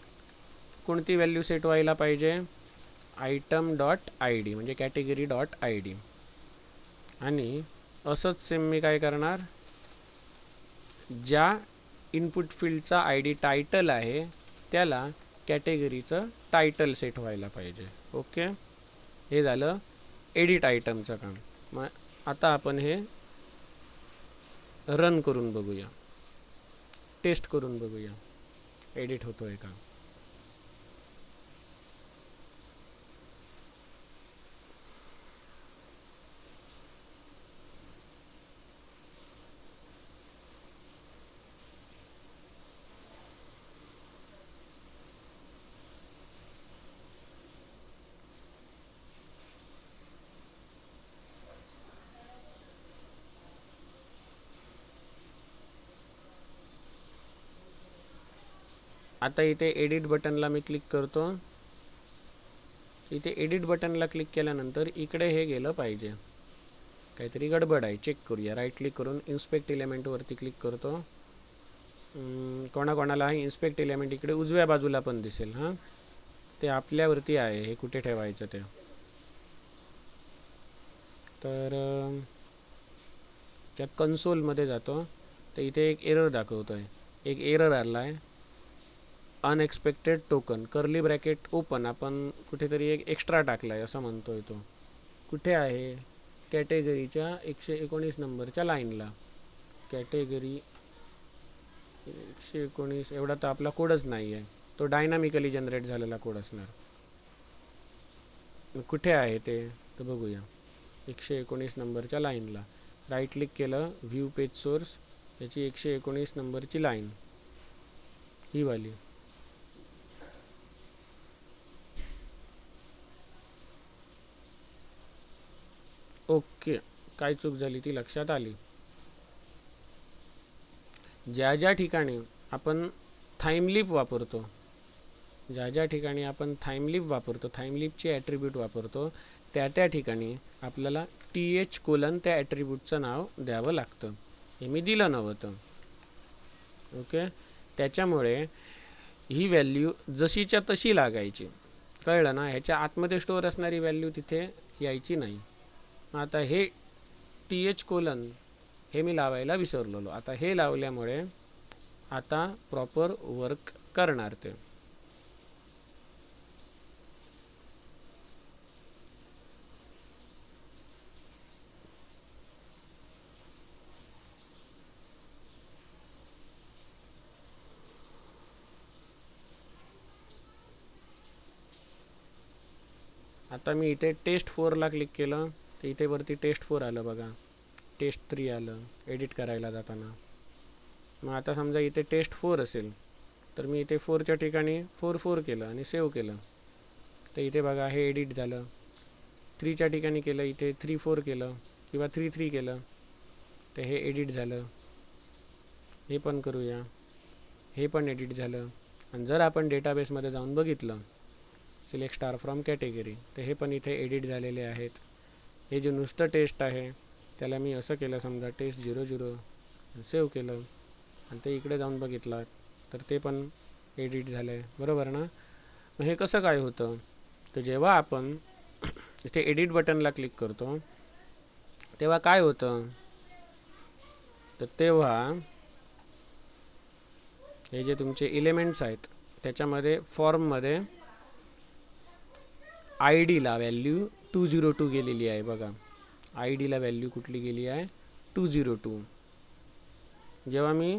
कोणती व्हॅल्यू सेट व्हायला पाहिजे, आयटम डॉट आय डी म्हणजे कॅटेगरी डॉट आय डी. आणि असंच सेम मी काय करणार, ज्या इनपुट फील्डचा आय डी टायटल आहे त्याला कॅटेगरीचं टायटल सेट व्हायला पाहिजे. ओके, हे झालं एडिट आयटमचं काम. मग आता आपण हे रन करून बघूया, टेस्ट करून बघूया एडिट होतोय का. आता इथे एडिट बटनला मी क्लिक करतो. इथे एडिट बटनला क्लिक केल्यानंतर इकडे हे गेलं पाहिजे, काहीतरी गडबड आहे, चेक करूया. राईट क्लिक करून इन्स्पेक्ट एलिमेंटवरती क्लिक करतो. कोणाकोणाला इन्स्पेक्ट एलिमेंट इकडे उजव्या बाजूला पण दिसेल. हां, ते आपल्यावरती आहे हे कुठे ठेवायचं ते. तर त्या कन्सोलमध्ये जातो, तर इथे एक एरर दाखवतो आहे, एक एरर आला आहे, unexpected token curly bracket open. आपण कुठेतरी एक एक्स्ट्रा टाकला आहे असं म्हणतोय तो. कुठे आहे, कॅटेगरीच्या 119 नंबरच्या लाईनला. कॅटेगरी 119 एवढा तर आपला कोडच नाही आहे, तो डायनामिकली जनरेट झालेला कोड असणार. कुठे आहे ते तर बघूया, 119 नंबरच्या लाईनला. राईट क्लिक केलं, व्ह्यू पेज सोर्स, याची 119 नंबरची लाईन ही वाली. ओके, काय चूक झाली ती लक्षात आली. ज्या ज्या ठिकाणी आपण थाईमलीप वापरतो, ज्या ज्या ठिकाणी आपण थाईमलीप वापरतो, थाईमलीपचे ॲट्रिब्यूट वापरतो, त्या ठिकाणी आपल्याला TH: त्या ॲट्रिब्यूटचं नाव द्यावं लागतं. हे मी दिलं नव्हतं. ओके, त्याच्यामुळे ही व्हॅल्यू जशीच्या तशी लागायची, कळलं ना. ह्याच्या आतमध्ये स्टोअर असणारी व्हॅल्यू तिथे यायची नाही. आता हे TH: हे मी लावायला विसरलेलो. आता हे लावल्यामुळे आता प्रॉपर वर्क करणार ते. आता मी इथे टेस्ट 4ला क्लिक केलं, तर इथे वरती टेस्ट 4 आलं बघा, टेस्ट 3 आलं एडिट करायला जाताना. मग आता समजा इथे टेस्ट 4 असेल, तर मी इथे 4च्या ठिकाणी 4 केलं आणि सेव्ह केलं, तर इथे बघा हे एडिट झालं. 3च्या ठिकाणी केलं, इथे 3 केलं किंवा 3 केलं, तर हे एडिट झालं. हे पण करूया, हे पण एडिट झालं. आणि जर आपण डेटाबेसमध्ये जाऊन बघितलं, सिलेक्ट स्टार फ्रॉम कॅटेगरी, तर हे पण इथे एडिट झालेले आहेत. हे जे नुसतं टेस्ट आहे त्याला मी असं केलं, समजा टेस्ट 00 सेव्ह केलं, आणि ते इकडे जाऊन बघितलं तर ते पण एडिट झालं आहे, बरोबर ना. मग हे कसं काय होतं, तर जेव्हा आपण इथे एडिट बटनला क्लिक करतो तेव्हा काय होतं, तर तेव्हा हे जे तुमचे एलिमेंट्स आहेत त्याच्यामध्ये फॉर्ममध्ये आय डीला व्हॅल्यू 202 गेलेली आहे बघा. आय डीला व्हॅल्यू कुठली गेली आहे, 202. जेव्हा मी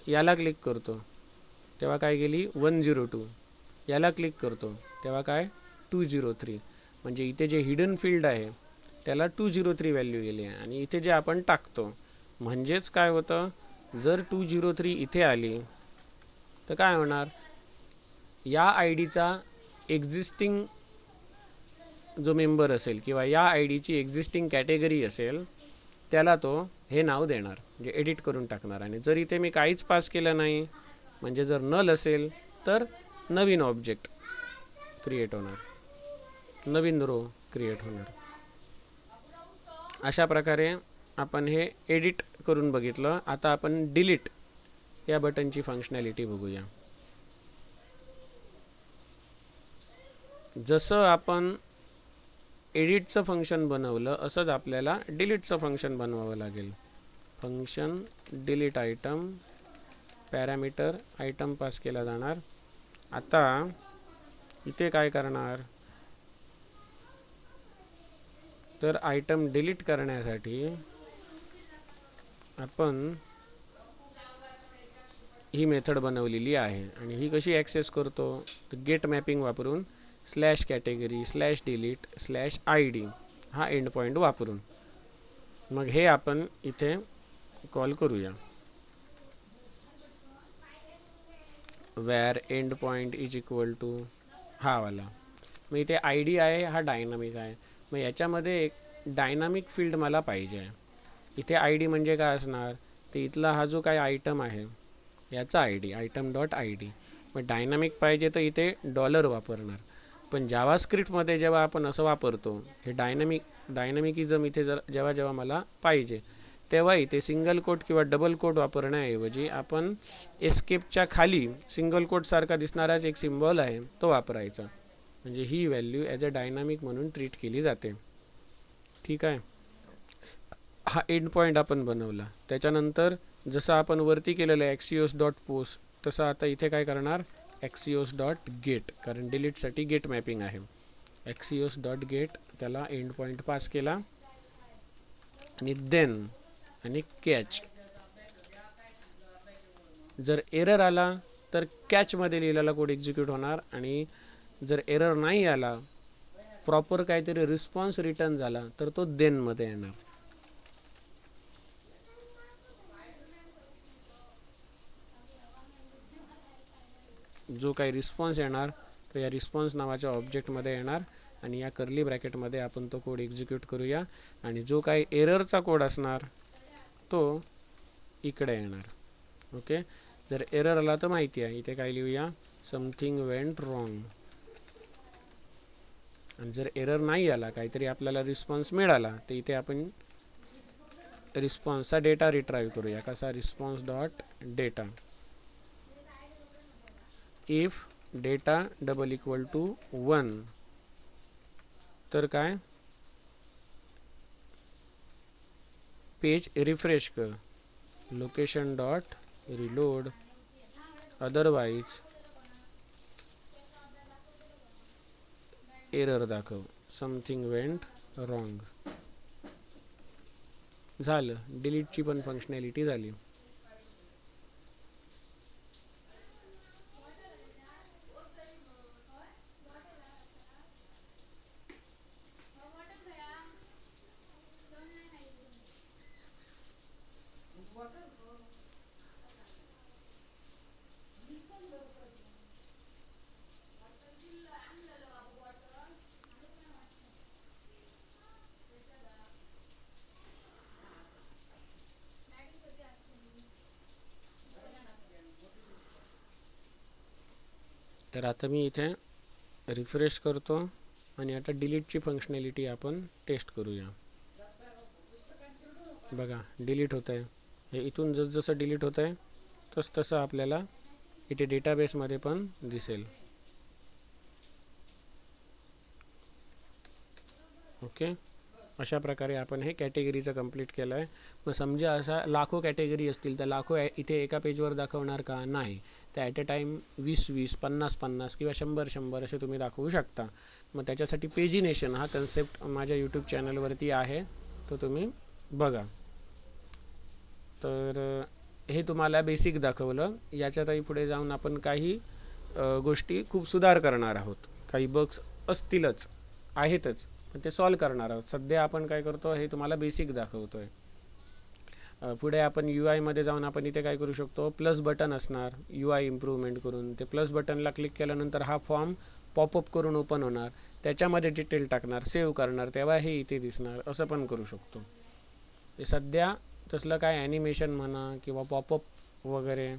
याला क्लिक करतो तेव्हा काय गेली, 102. याला क्लिक करतो तेव्हा काय, 203. म्हणजे इथे जे हिडन फील्ड आहे त्याला 203 व्हॅल्यू गेली आहे. आणि इथे जे आपण टाकतो, म्हणजेच काय होतं, जर 203 इथे आली तर काय होणार, या आय डीचा एक्झिस्टिंग जो मेंबर असेल किंवा या आय डीची एक्झिस्टिंग कॅटेगरी असेल त्याला तो हे नाव देणार, म्हणजे एडिट करून टाकणार. आणि जर इथे मी काहीच पास केलं नाही, म्हणजे जर नल असेल तर नवीन ऑब्जेक्ट क्रिएट होणार, नवीन रो क्रिएट होणार. अशा प्रकारे आपण हे एडिट करून बघितलं. आता आपण डिलीट या बटनची फंक्शनॅलिटी बघूया. जसं आपण एडिटचं फंक्शन बनवलं असंच आपल्याला डिलीटचं फंक्शन बनवावं लागेल. Function delete item, parameter item pass केला जाणार. आता इथे काय करणार, तर आयटम डिलीट करण्यासाठी आपण ही मेथड बनवलेली आहे. आणि ही कशी ॲक्सेस करतो, तर गेट मॅपिंग वापरून slash category slash delete slash ID हा एंड पॉईंट वापरून. मग हे आपण इथे कॉल करूया. where end point is equal to हा वाला. मग इथे ID आहे, हा डायनामिक आहे. मग याच्यामध्ये एक डायनामिक फील्ड मला पाहिजे आहे. इथे ID म्हणजे काय असणार, तर इथला हा जो काही आयटम आहे याचा ID आयटम डॉट ID. मग डायनामिक पाहिजे तर इथे डॉलर वापरणार. पण जावास्क्रिप्टमध्ये जेव्हा आपण असं वापरतो, हे डायनामिकिझम इथे जेव्हा जेव्हा मला पाहिजे तेव्हा इथे सिंगल कोट किंवा डबल कोट वापरण्याऐवजी आपण एस्केपच्या खाली सिंगल कोटसारखा दिसणाराच एक सिम्बॉल आहे तो वापरायचा. म्हणजे ही व्हॅल्यू ॲज अ डायनामिक म्हणून ट्रीट केली जाते. ठीक आहे. हा एंड पॉईंट आपण बनवला. त्याच्यानंतर जसं आपण वरती केलेलं आहे Axios डॉट पोस्ट, तसं आता इथे काय करणार, Axios डॉट गेट, कारण डिलीटसाठी गेट मॅपिंग आहे. Axios डॉट गेट, त्याला एंड पॉईंट पास केला आणि देन आणि कॅच. जर एरर आला तर कॅचमध्ये लिहिलेला कोड एक्झिक्यूट होणार. आणि जर एरर नाही आला, प्रॉपर काहीतरी रिस्पॉन्स रिटर्न झाला, तर तो देनमध्ये येणार. जो काही रिस्पॉन्स येणार तो या रिस्पॉन्स नावाच्या ऑब्जेक्टमध्ये येणार. आणि या कर्ली ब्रॅकेटमध्ये आपण तो कोड एक्झिक्यूट करूया. आणि जो काही एररचा कोड असणार तो इकडे येणार. ओके. जर एरर आला तर माहिती आहे, इथे काय लिहूया, समथिंग वेंट रॉंग. आणि जर एरर नाही आला, काहीतरी आपल्याला रिस्पॉन्स मिळाला, तर इथे आपण रिस्पॉन्सचा डेटा रिट्राईव्ह करूया. कसा, response dot data. If data double equal to 1, तर काय, पेज रिफ्रेश कर, location dot reload, otherwise error दाखव, समथिंग वेंट रॉंग. झालं, डिलीटची पण फंक्शनॅलिटी झाली. तर आता मी इथे रिफ्रेश करतो आणि आता डिलीटची फंक्शनॅलिटी आपण टेस्ट करूया. बघा, डिलीट होत आहे. हे इथून जसं डिलीट होत आहे तसं आपल्याला इथे डेटाबेसमध्ये पण दिसेल. ओके. अशा प्रकारे आपण हे कॅटेगरीचं कंप्लीट केलं आहे. मग समजा अशा लाखो कॅटेगरी असतील तर लाखो इथे एका पेजवर दाखवणार का, नाही. तर ॲट अ टाईम 20-20, 50-50 किंवा 100-100 असे तुम्ही दाखवू शकता. मग त्याच्यासाठी पेजिनेशन हा कन्सेप्ट माझ्या यूट्यूब चॅनलवरती आहे, तो तुम्ही बघा. तर हे तुम्हाला बेसिक दाखवलं. याच्यातही पुढे जाऊन आपण काही गोष्टी खूप सुधार करणार आहोत. काही बग्स असतीलच, आहेतच, पण ते सॉल्व करणार आहोत. सध्या आपण काय करतो हे तुम्हाला बेसिक दाखवतो आहे. पुढे आपण UI मध्ये जाऊन आपण इथे काय करू शकतो, प्लस बटन असणार UI इम्प्रूव्हमेंट करून. ते प्लस बटनला क्लिक केल्यानंतर हा फॉर्म पॉपअप करून ओपन होणार, त्याच्यामध्ये डिटेल टाकणार, सेव्ह करणार, तेव्हा हे इथे दिसणार. असं पण करू शकतो. हे सध्या तसलं काय ॲनिमेशन म्हणा किंवा पॉपअप वगैरे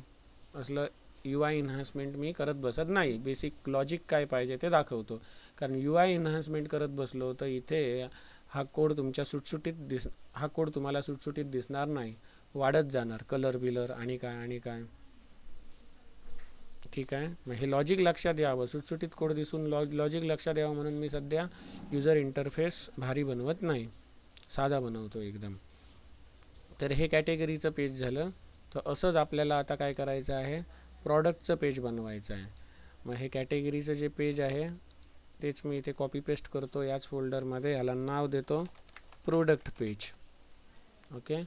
असलं यू आय इन्हान्समेंट मी करत बसत नाही. बेसिक लॉजिक काय पाहिजे ते दाखवतो. कारण यू आय इन्हान्समेंट करत बसलो तर इथे हा कोड हा कोड तुम्हाला सुटसुटीत दिसणार नाही, वाढत जाणार कलर बिलर आणि काय. ठीक आहे, मग हे लॉजिक लक्षात यावं, सुटसुटीत कोड दिसून लॉजिक लक्षात यावं म्हणून मी सध्या युजर इंटरफेस भारी बनवत नाही, साधा बनवतो एकदम. तर हे कॅटेगरीचं पेज झालं. तर असंच आपल्याला आता काय करायचं आहे, प्रॉडक्टचं पेज बनवायचं आहे. मग हे कॅटेगरीचं जे पेज आहे तेच मी इथे कॉपी पेस्ट करतो याच फोल्डरमध्ये. याला नाव देतो प्रोडक्ट पेज. ओके,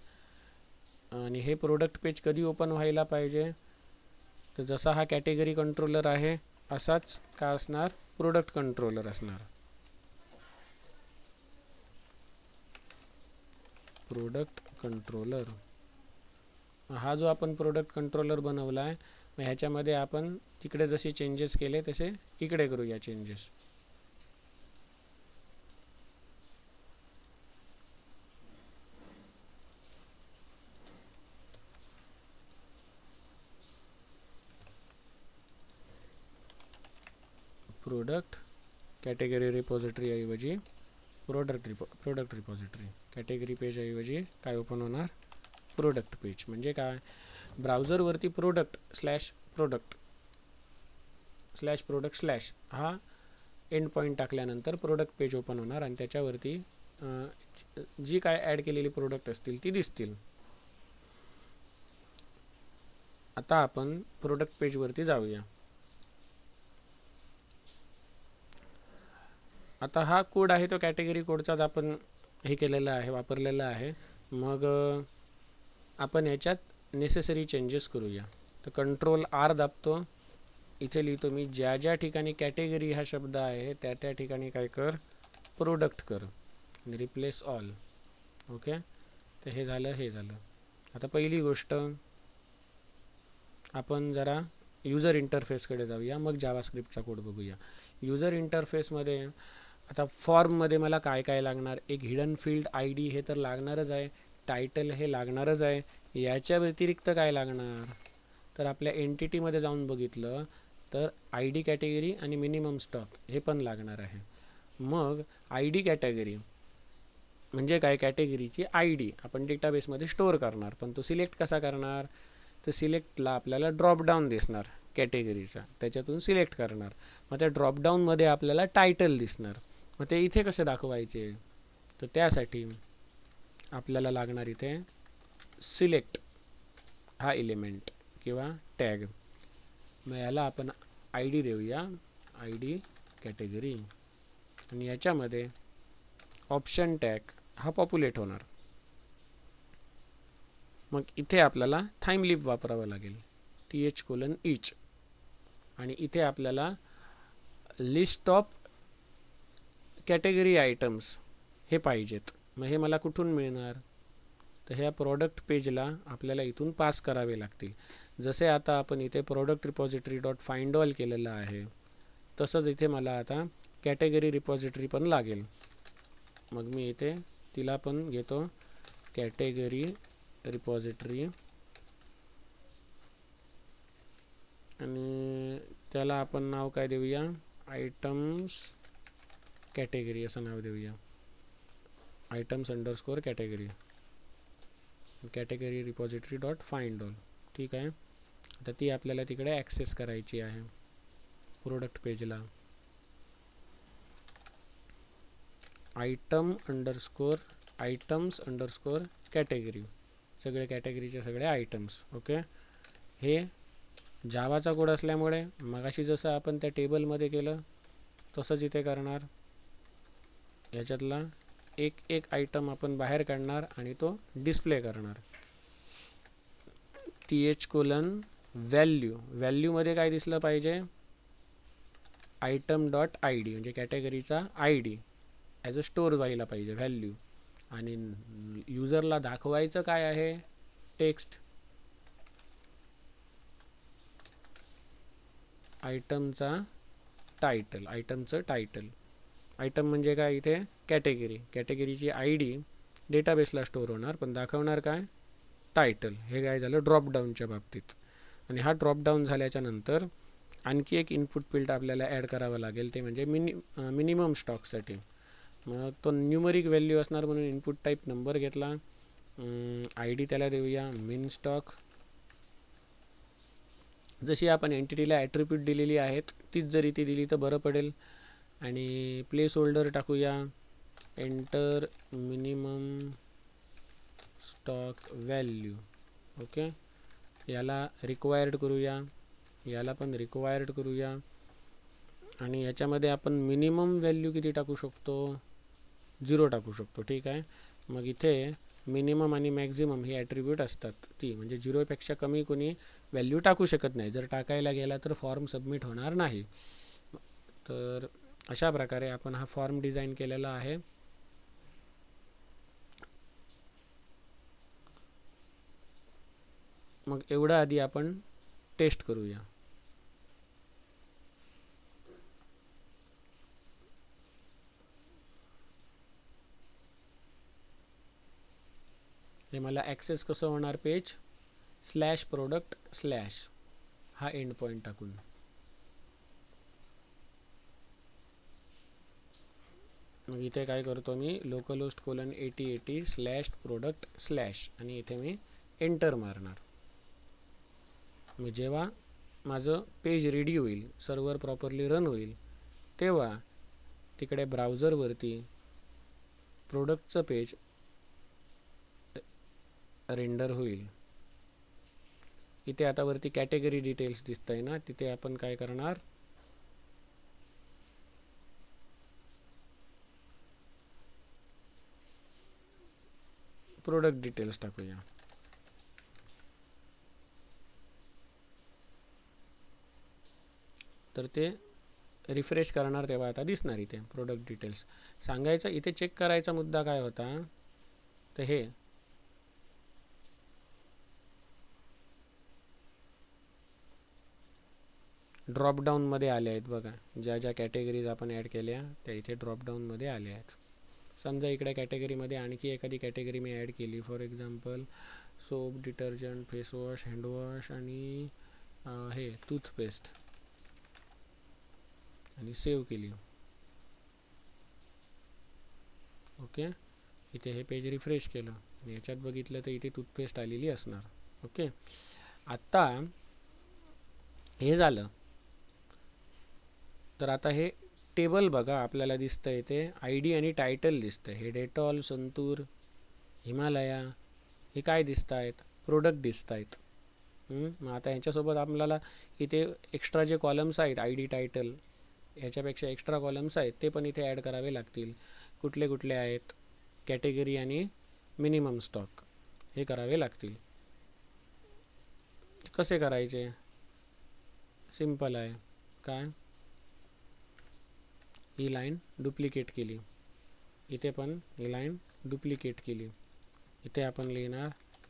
आणि हे प्रोडक्ट पेज कधी ओपन व्हायला पाहिजे, तर जसा हा कॅटेगरी कंट्रोलर आहे असाच का असणार, प्रोडक्ट कंट्रोलर असणार. प्रोडक्ट कंट्रोलर हा जो आपण प्रोडक्ट कंट्रोलर बनवला आहे, मग ह्याच्यामध्ये आपण तिकडे जसे चेंजेस केले तसे इकडे करूया चेंजेस. प्रोडक्ट कॅटेगरी रिपॉझिटरी ऐवजी प्रोडक्ट रिपॉझिटरी. कॅटेगरी पेज ऐवजी काय ओपन होणार, प्रोडक्ट पेज. म्हणजे काय, ब्राउझरवरती प्रोडक्ट हा एंड पॉईंट टाकल्यानंतर प्रोडक्ट पेज ओपन होणार आणि त्याच्यावरती जी काय ॲड केलेली प्रोडक्ट असतील ती दिसतील. आता आपण प्रोडक्ट पेजवरती जाऊया. आता हा कोड आहे तो कॅटेगरी कोडचाच आपण हे केलेला आहे, वापरलेला आहे. मग आपण याच्यात नेसेसरी चेंजेस करूया. तर कंट्रोल R दाबतो, इथे लिहितो मी ज्या ज्या ठिकाणी कॅटेगरी हा शब्द आहे त्या ठिकाणी काय कर, प्रोडक्ट कर आणि रिप्लेस ऑल. ओके, तर हे झालं. आता पहिली गोष्ट आपण जरा युजर इंटरफेसकडे जाऊया, मग जावास्क्रिप्टचा कोड बघूया. युजर इंटरफेसमध्ये आता फॉर्ममध्ये मला काय काय लागणार, एक हिडन फील्ड ID हे तर लागणारच आहे, टायटल हे लागणारच आहे. याच्या व्यतिरिक्त काय लागणार, तर आपल्या एंटिटीमध्ये जाऊन बघितलं तर ID कॅटेगरी आणि मिनिमम स्टॉक हे पण लागणार आहे. मग ID कॅटेगरी म्हणजे काय, कॅटेगरीची ID आपण डेटाबेसमध्ये स्टोअर करणार, पण तो सिलेक्ट कसा करणार, तर सिलेक्टला आपल्याला ड्रॉपडाऊन दिसणार कॅटेगरीचा, त्याच्यातून सिलेक्ट करणार. मग त्या ड्रॉपडाऊनमध्ये आपल्याला टायटल दिसणार. मग ते इथे कसे दाखवायचे, तर त्यासाठी आपल्याला लागणार इथे सिलेक्ट हा एलिमेंट किंवा टॅग. मग याला आपण ID देऊया, ID कॅटेगरी, आणि याच्यामध्ये ऑप्शन टॅग हा पॉप्युलेट होणार. मग इथे आपल्याला थाईमलिप वापरावं लागेल, th:each, आणि इथे आपल्याला लिस्ट ऑफ कॅटेगरी आयटम्स हे पाहिजेत. मग हे मला कुठून मिळणार, तर ह्या प्रोडक्ट पेजला आपल्याला इथून पास करावे लागतील. जसे आता आपण इथे product repository dot find all केलेलं आहे, तसंच इथे मला आता कॅटेगरी रिपॉझिटरी पण लागेल. मग मी इथे तिला पण घेतो कॅटेगरी रिपॉझिटरी, आणि त्याला आपण नाव काय देऊया, आयटम्स कॅटेगरी असं नाव देऊया, items underscore category repository dot find all. ठीक आहे, आता ती आपल्याला तिकडे ॲक्सेस करायची आहे प्रोडक्ट पेजला. आयटम्स अंडरस्कोर कॅटेगरी, सगळे कॅटेगरीचे सगळे आयटम्स. ओके, हे जावाचा कोड असल्यामुळे मगाशी जसं आपण त्या टेबलमध्ये केलं तसंच इथे करणार. ह्याच्यातला एक आयटम आपण बाहेर काढणार आणि तो डिस्प्ले करणार. व्हॅल्यूमध्ये काय दिसलं पाहिजे, आयटम डॉट ID म्हणजे कॅटेगरीचा ID ॲज अ स्टोअर व्हायला पाहिजे व्हॅल्यू, आणि युजरला दाखवायचं काय आहे, टेक्स्ट. आयटमचं टायटल. आयटम म्हणजे काय, इथे कॅटेगरीची ID डेटाबेसला स्टोअर होणार, पण दाखवणार काय, टायटल. हे काय झालं ड्रॉपडाऊनच्या बाबतीत. आणि हा ड्रॉपडाऊन झाल्याच्या नंतर आणखी एक इनपुट फील्ड आपल्याला ॲड करावं लागेल, ते म्हणजे मिनिमम स्टॉकसाठी. मग तो न्यूमरिक व्हॅल्यू असणार म्हणून इनपुट टाईप नंबर घेतला. आय डी त्याला देऊया मिन स्टॉक. जशी आपण एंटिटीला ॲट्रिब्यूट दिलेली आहेत तीच जरी ती दिली तर बरं पडेल. आणि प्लेस होल्डर टाकूया enter minimum stock value. Okay, याला रिक्वायर्ड करूया, याला पण रिक्वायर्ड करूया. आणि याच्यामध्ये आपण मिनिमम व्हॅल्यू किती टाकू शकतो, 0 टाकू शकतो. ठीक आहे. मग इथे मिनिमम आणि मॅक्झिमम ही ॲट्रिब्यूट असतात, ती म्हणजे 0पेक्षा कमी कोणी व्हॅल्यू टाकू शकत नाही. जर टाकायला गेला तर फॉर्म सबमिट होणार नाही. तर अशा प्रकारे आपण हा फॉर्म डिझाईन केलेला आहे. मग एवढं आधी आपण टेस्ट करूया. हे मला ॲक्सेस कसं होणार पेज, /product/ हा एंड पॉईंट टाकून. मग इथे काय करतो मी localhost:8080/product/ आणि इथे मी एंटर मारणार. मग जेव्हा माझं पेज रेडी होईल, सर्व्हर प्रॉपरली रन होईल, तेव्हा तिकडे ब्राउझरवरती प्रोडक्टचं पेज रेंडर होईल. इथे आता वरती कॅटेगरी डिटेल्स दिसत आहे ना, तिथे आपण काय करणार, प्रोडक्ट डिटेल्स टाकूया. तर ते रिफ्रेश करणार तेव्हा आता दिसणार इथे प्रोडक्ट डिटेल्स. सांगायचं इथे चेक करायचा मुद्दा काय होता, तर हे ड्रॉपडाऊनमध्ये आले आहेत बघा. ज्या ज्या कॅटेगरीज आपण ॲड केल्या त्या इथे ड्रॉपडाऊनमध्ये आल्या आहेत. समजा इकडे कॅटेगरीमध्ये आणखी एखादी कॅटेगरी मी ॲड केली, for example soap, detergent, face wash, handwash आणि हे टूथपेस्ट, आणि सेव्ह केली. ओके, इथे हे पेज रिफ्रेश केलं आणि याच्यात बघितलं तर इथे टूथपेस्ट आलेली असणार. ओके, आत्ता हे झालं. तर आता हे टेबल बघा आपल्याला दिसतं इथे आय डी आणि टायटल दिसतं. हे डेटॉल, संतूर, हिमालया हे काय दिसत आहेत, प्रोडक्ट दिसत आहेत. मग आता ह्याच्यासोबत आपल्याला इथे एक्स्ट्रा जे कॉलम्स आहेत आय डी, टायटल, ह्याच्यापेक्षा एक्स्ट्रा कॉलम्स आहेत ते पण इथे ॲड करावे लागतील. कुठले कुठले आहेत, कॅटेगरी आणि मिनिमम स्टॉक हे करावे लागतील. कसे करायचे, सिंपल आहे. काय, ही लाईन डुप्लिकेट केली, इथे पण ही लाईन डुप्लिकेट केली. इथे आपण लिहिणार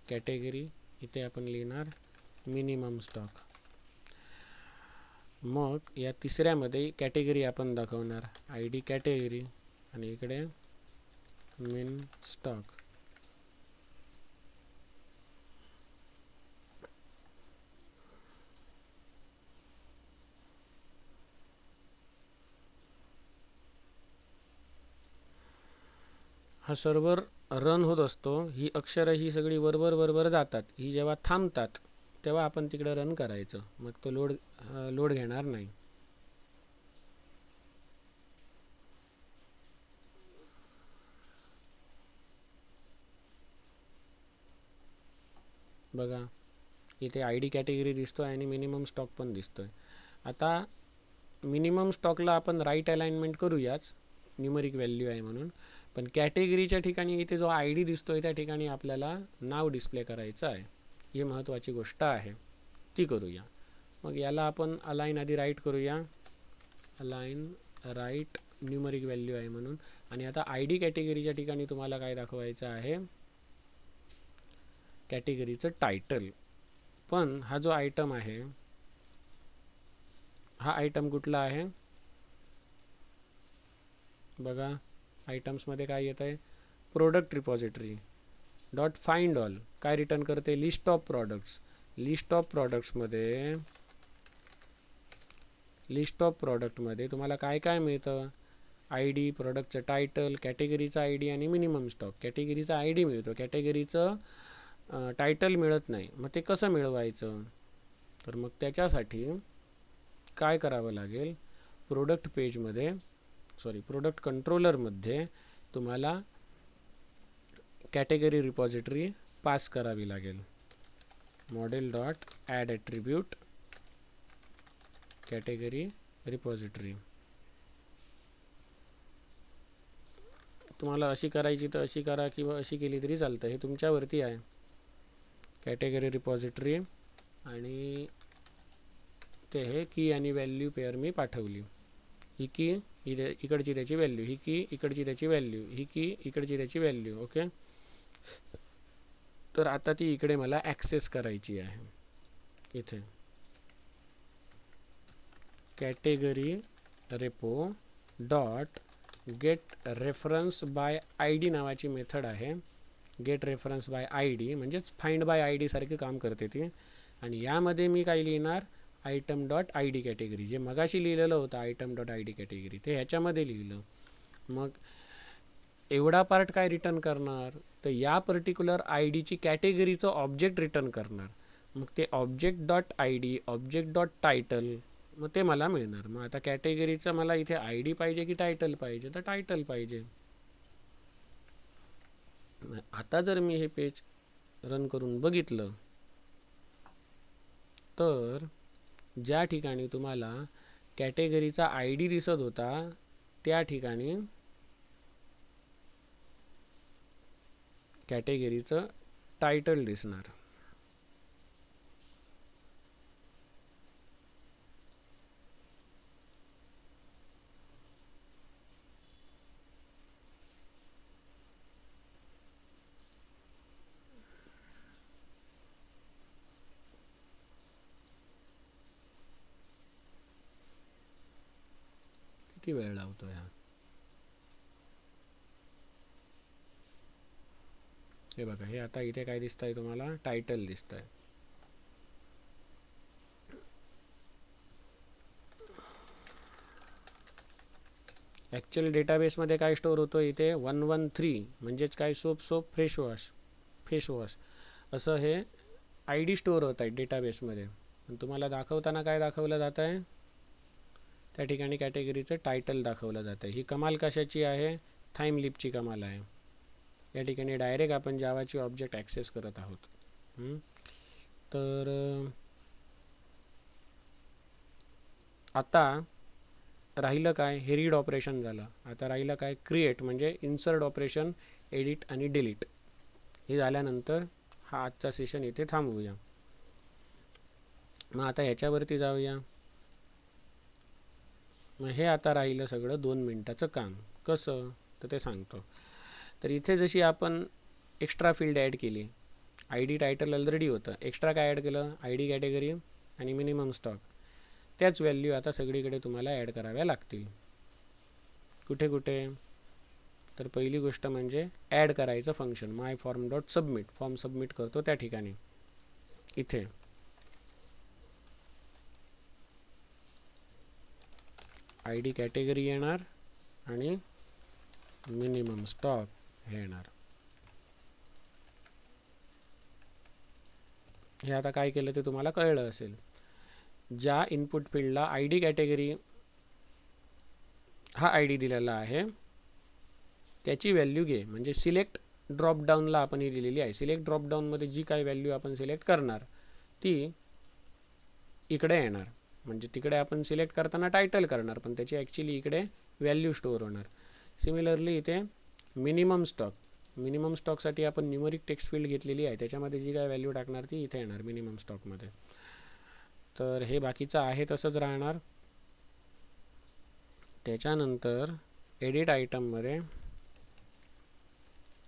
कॅटेगरी, इथे आपण लिहिणार मिनिमम स्टॉक. मग या तिसऱ्यामध्ये कॅटेगरी आपण दाखवणार आय डी कॅटेगरी आणि इकडे मिन स्टॉक. हा सर्व्हर रन होत असतो, ही अक्षरं ही सगळी वरवर जातात. ही जेव्हा थांबतात तेव्हा आपण तिकडे रन करायचं, मग तो लोड घेणार नाही. बघा इथे आय डी कॅटेगरी दिसतोय आणि मिनिमम स्टॉक पण दिसतोय. आता मिनिमम स्टॉकला आपण राईट अलाइनमेंट करूयाच, न्यूमरिक व्हॅल्यू आहे म्हणून. पण कॅटेगरीच्या ठिकाणी इथे जो आय डी दिसतोय त्या ठिकाणी आपल्याला नाव डिस्प्ले करायचं आहे. ही महत्त्वाची गोष्ट आहे, ती करूया. मग याला आपण अलाइन आधी राईट करूया, अलाइन राईट न्यूमरिक व्हॅल्यू आहे म्हणून. आणि आता आय डी कॅटेगरीच्या ठिकाणी तुम्हाला काय दाखवायचं आहे, कॅटेगरीचं टायटल. पण हा जो आयटम आहे, हा आयटम कुठला आहे बघा, आयटम्समध्ये काय येत आहे, product repository. Dot find all काय रिटर्न करते, list of products. List of प्रॉडक्टमध्ये तुम्हाला काय काय मिळतं, आय डी, प्रॉडक्टचं टायटल, कॅटेगरीचा आय डी आणि मिनिमम स्टॉक. कॅटेगरीचा आय डी मिळतो, कॅटेगरीचं टायटल मिळत नाही. मग ते कसं मिळवायचं, तर मग त्याच्यासाठी काय करावं लागेल, प्रोडक्ट कंट्रोलरमध्ये तुम्हाला कॅटेगरी रिपॉझिटरी पास करावी लागेल. Model dot add attribute category repository. तुम्हाला अशी करायची तर अशी करा किंवा अशी केली तरी चालतं, हे तुमच्यावरती आहे. कॅटेगरी रिपॉझिटरी आणि ते हे की आणि व्हॅल्यू पेअर मी पाठवली. ही की इकडची त्याची व्हॅल्यू, ही की इकडची त्याची व्हॅल्यू, ही की इकडची त्याची व्हॅल्यू. ओके, तर आता ती इकडे मला ॲक्सेस करायची आहे. इथे category repo dot get reference by I D नावाची मेथड आहे. Get reference by I D म्हणजेच फाइंड बाय आय डी सारखे काम करते ती. आणि यामध्ये मी काय लिहिणार, item dot I D category. जे मगाशी लिहिलेलं होतं item dot I D category ते ह्याच्यामध्ये लिहिलं. मग एवढा पार्ट काय रिटर्न करणार, तर या पर्टिक्युलर आय डीची कॅटेगरीचं ऑब्जेक्ट रिटर्न करणार. मग ते object dot I D, object dot title, मग ते मला मिळणार. मग आता कॅटेगरीचं मला इथे आय डी पाहिजे की टायटल पाहिजे, तर टायटल पाहिजे. आता जर मी हे पेज रन करून बघितलं तर ज्या ठिकाणी तुम्हाला कॅटेगरीचा आय डी दिसत होता त्या ठिकाणी कॅटेगरीचं टायटल दिसणार. किती वेळ लावतो ह्या. हे बघा, हे आता इथे काय दिसतंय तुम्हाला, टायटल दिसतंय. ॲक्च्युअल डेटाबेसमध्ये काय स्टोअर होतं, इथे 113 म्हणजेच काय, सोप फेसवॉश असं हे आय डी स्टोअर होत आहे डेटाबेसमध्ये. पण तुम्हाला दाखवताना काय दाखवलं जात आहे, त्या ठिकाणी कॅटेगरीचं टायटल दाखवलं जातं. ही कमाल कशाची आहे, थाईमलिपची कमाल आहे. या ठिकाणी डायरेक्ट आपण जावाची ऑब्जेक्ट ॲक्सेस करत आहोत. तर आता राहिलं काय, हे रीड ऑपरेशन झालं. आता राहिलं काय, क्रिएट म्हणजे इन्सर्ट ऑपरेशन, एडिट आणि डिलीट. हे झाल्यानंतर हा आजचा सेशन इथे थांबवूया. मग आता ह्याच्यावरती जाऊया. मग हे आता राहिलं सगळं 2 मिनटाचं काम. कसं तर ते सांगतो. तर इथे जशी आपण एक्स्ट्रा फील्ड ॲड केली, आय डी टायटल ऑलरेडी होतं, एक्स्ट्रा काय ॲड केलं, आय डी कॅटेगरी आणि मिनिमम स्टॉक. त्याच व्हॅल्यू आता सगळीकडे तुम्हाला ॲड कराव्या लागतील. कुठे कुठे, तर पहिली गोष्ट म्हणजे ॲड करायचं function, my form dot submit. Form submit करतो त्या ठिकाणी इथे आय डी कॅटेगरी येणार आणि मिनिमम स्टॉक हे येणार. हे आता काय केलं ते तुम्हाला कळलं असेल. ज्या इनपुट फील्डला आय डी कॅटेगरी हा आय डी दिलेला आहे त्याची व्हॅल्यू घे. म्हणजे सिलेक्ट ड्रॉपडाऊनला आपण ही दिलेली आहे. सिलेक्ट ड्रॉपडाऊनमध्ये जी काही व्हॅल्यू आपण सिलेक्ट करणार ती इकडे येणार. म्हणजे तिकडे आपण सिलेक्ट करताना टायटल करणार, पण त्याची ॲक्च्युली इकडे व्हॅल्यू स्टोअर होणार. सिमिलरली इथे मिनिमम स्टॉकसाठी आपण न्यूमरिक टेक्स्ट फील्ड घेतलेली आहे, त्याच्यामध्ये जी काय व्हॅल्यू टाकणार ती इथे येणार मिनिमम स्टॉकमध्ये. तर हे बाकीचं आहे तसंच राहणार. त्याच्यानंतर एडिट आयटममध्ये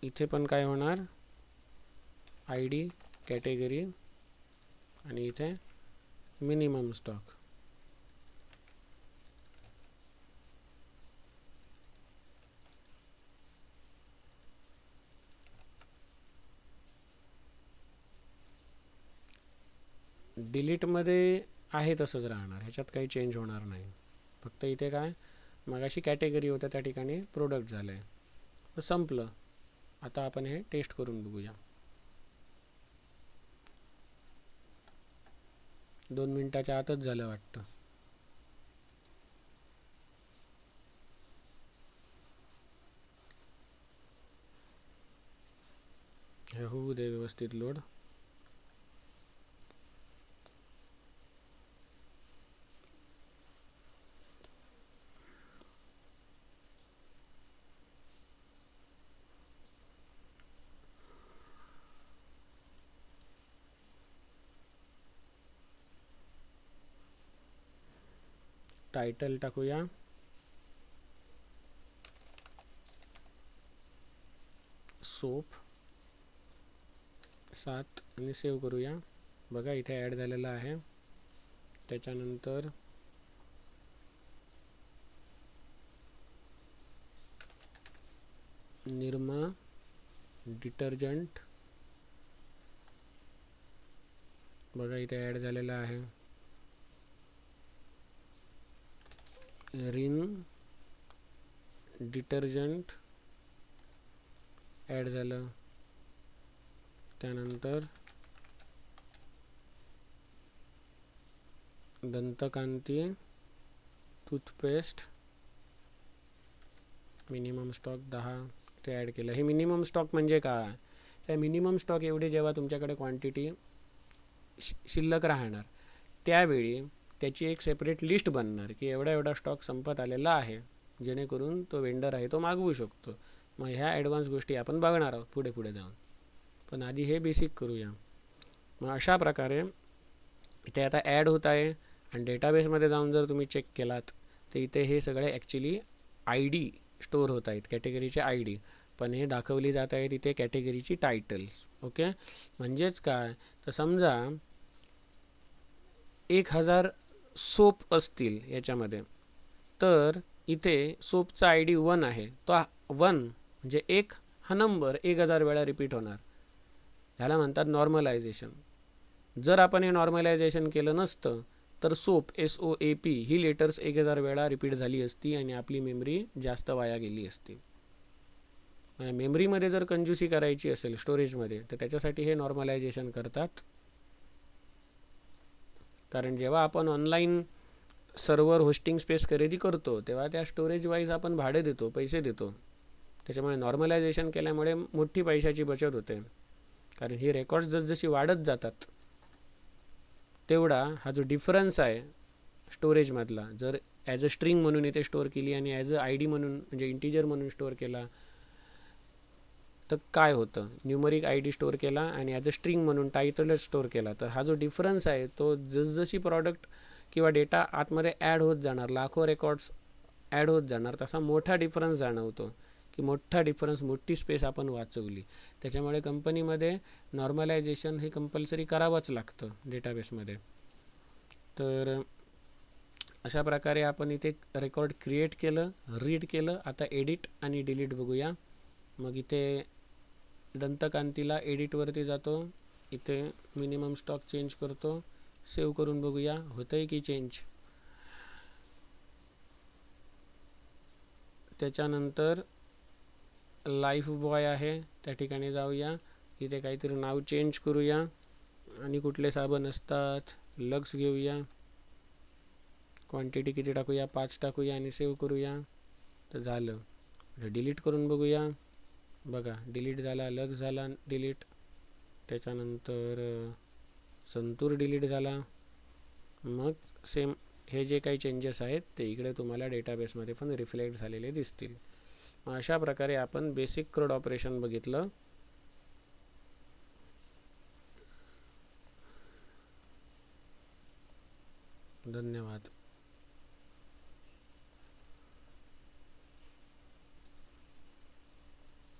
इथे पण काय होणार, आय डी कॅटेगरी आणि इथे मिनिमम स्टॉक. डिलीटमध्ये आहे तसंच राहणार, ह्याच्यात काही चेंज होणार नाही. फक्त इथे काय मगाशी कॅटेगरी होत्या त्या ठिकाणी प्रोडक्ट झालं आहे, संपलं. आता आपण हे टेस्ट करून बघूया. 2 मिनिटाच्या आतच झालं वाटतं. हे होऊ दे व्यवस्थित लोड. टायटल टाकूया सोप 7 आणि सेव्ह करूया. बघा इथे ॲड झालेला आहे. त्याच्यानंतर निरमा डिटर्जंट, बघा इथे ॲड झालेला आहे. रिन डिटर्जंट ॲड झालं. त्यानंतर दंतकांती टूथपेस्ट मिनिमम स्टॉक 10 ते ॲड केलं. हे मिनिमम स्टॉक म्हणजे काय? त्या मिनिमम स्टॉक एवढे जेव्हा तुमच्याकडे क्वांटिटी शिल्लक राहणार त्यावेळी त्याची एक सेपरेट लिस्ट बनणार की एवढा एवढा स्टॉक संपत आलेला आहे, जेणेकरून तो वेंडर आहे तो मागवू शकतो. मग ह्या ॲडव्हान्स गोष्टी आपण बघणार आहोत पुढे पुढे जाऊन, पण आधी हे बेसिक करूया. मग अशा प्रकारे इथे आता ॲड होत आहे आणि डेटाबेसमध्ये जाऊन जर तुम्ही चेक केलात तर इथे हे सगळे ॲक्च्युली आय डी स्टोअर होत आहेत, कॅटेगरीचे आय डी, पण हे दाखवली जात आहेत इथे कॅटेगरीची टायटल्स. ओके, म्हणजेच काय तर समजा 1000 सोप असतील याच्यामध्ये, तर इथे सोपचा आय डी 1 आहे, तो 1 म्हणजे 1 हा नंबर 1000 वेळा रिपीट होणार. ह्याला म्हणतात नॉर्मलायझेशन. जर आपण हे नॉर्मलायझेशन केलं नसतं तर सोप SOAP ही लेटर्स 1000 वेळा रिपीट झाली असती आणि आपली मेमरी जास्त वाया गेली असती. मेमरीमध्ये जर कंजूसी करायची असेल स्टोरेजमध्ये तर त्याच्यासाठी हे नॉर्मलायझेशन करतात. कारण जेव्हा आपण ऑनलाईन सर्व्हर होस्टिंग स्पेस खरेदी करतो तेव्हा त्या स्टोरेज वाईज आपण भाडे देतो, पैसे देतो. त्याच्यामुळे नॉर्मलायझेशन केल्यामुळे मोठी पैशाची बचत होते. कारण ही रेकॉर्ड्स जसजशी वाढत जातात तेवढा हा जो डिफरन्स आहे स्टोरेजमधला, जर ॲज अ स्ट्रिंग म्हणून इथे स्टोअर केली आणि ॲज अ आय डी म्हणून म्हणजे इंटिजर म्हणून स्टोअर केला तर काय होतं, न्यूमरिक आय डी स्टोअर केला आणि ॲज अ स्ट्रिंग म्हणून टायटलच स्टोअर केला, तर हा जो डिफरन्स आहे तो जसजशी प्रॉडक्ट किंवा डेटा आतमध्ये ॲड होत जाणार, लाखो रेकॉर्ड्स ॲड होत जाणार, तसा मोठा डिफरन्स जाणवतो की मोठा डिफरन्स, मोठी स्पेस आपण वाचवली. त्याच्यामुळे कंपनीमध्ये नॉर्मलायझेशन हे कंपल्सरी करावंच लागतं डेटाबेसमध्ये. तर अशा प्रकारे आपण इथे रेकॉर्ड क्रिएट केलं, रीड केलं. आता एडिट आणि डिलीट बघूया. मग इथे दंतकांतीला एडिटवरती जातो, इथे मिनिमम स्टॉक चेंज करतो, सेव्ह करून बघूया होतं आहे की चेंज. त्याच्यानंतर लाईफ बॉय आहे त्या ठिकाणी जाऊया, इथे काहीतरी नाव चेंज करूया आणि कुठले साबण असतात लक्स घेऊया, क्वांटिटी किती टाकूया 5 टाकूया आणि सेव्ह करूया. तर झालं. डिलीट करून बघूया. बघा डिलीट झाला, लक्स झाला डिलीट, त्याच्यानंतर संतूर डिलीट झाला. मग सेम हे जे काही चेंजेस आहेत ते इकडे तुम्हाला डेटाबेसमध्ये पण रिफ्लेक्ट झालेले दिसतील. अशा प्रकारे आपण बेसिक CRUD ऑपरेशन बघितलं. धन्यवाद.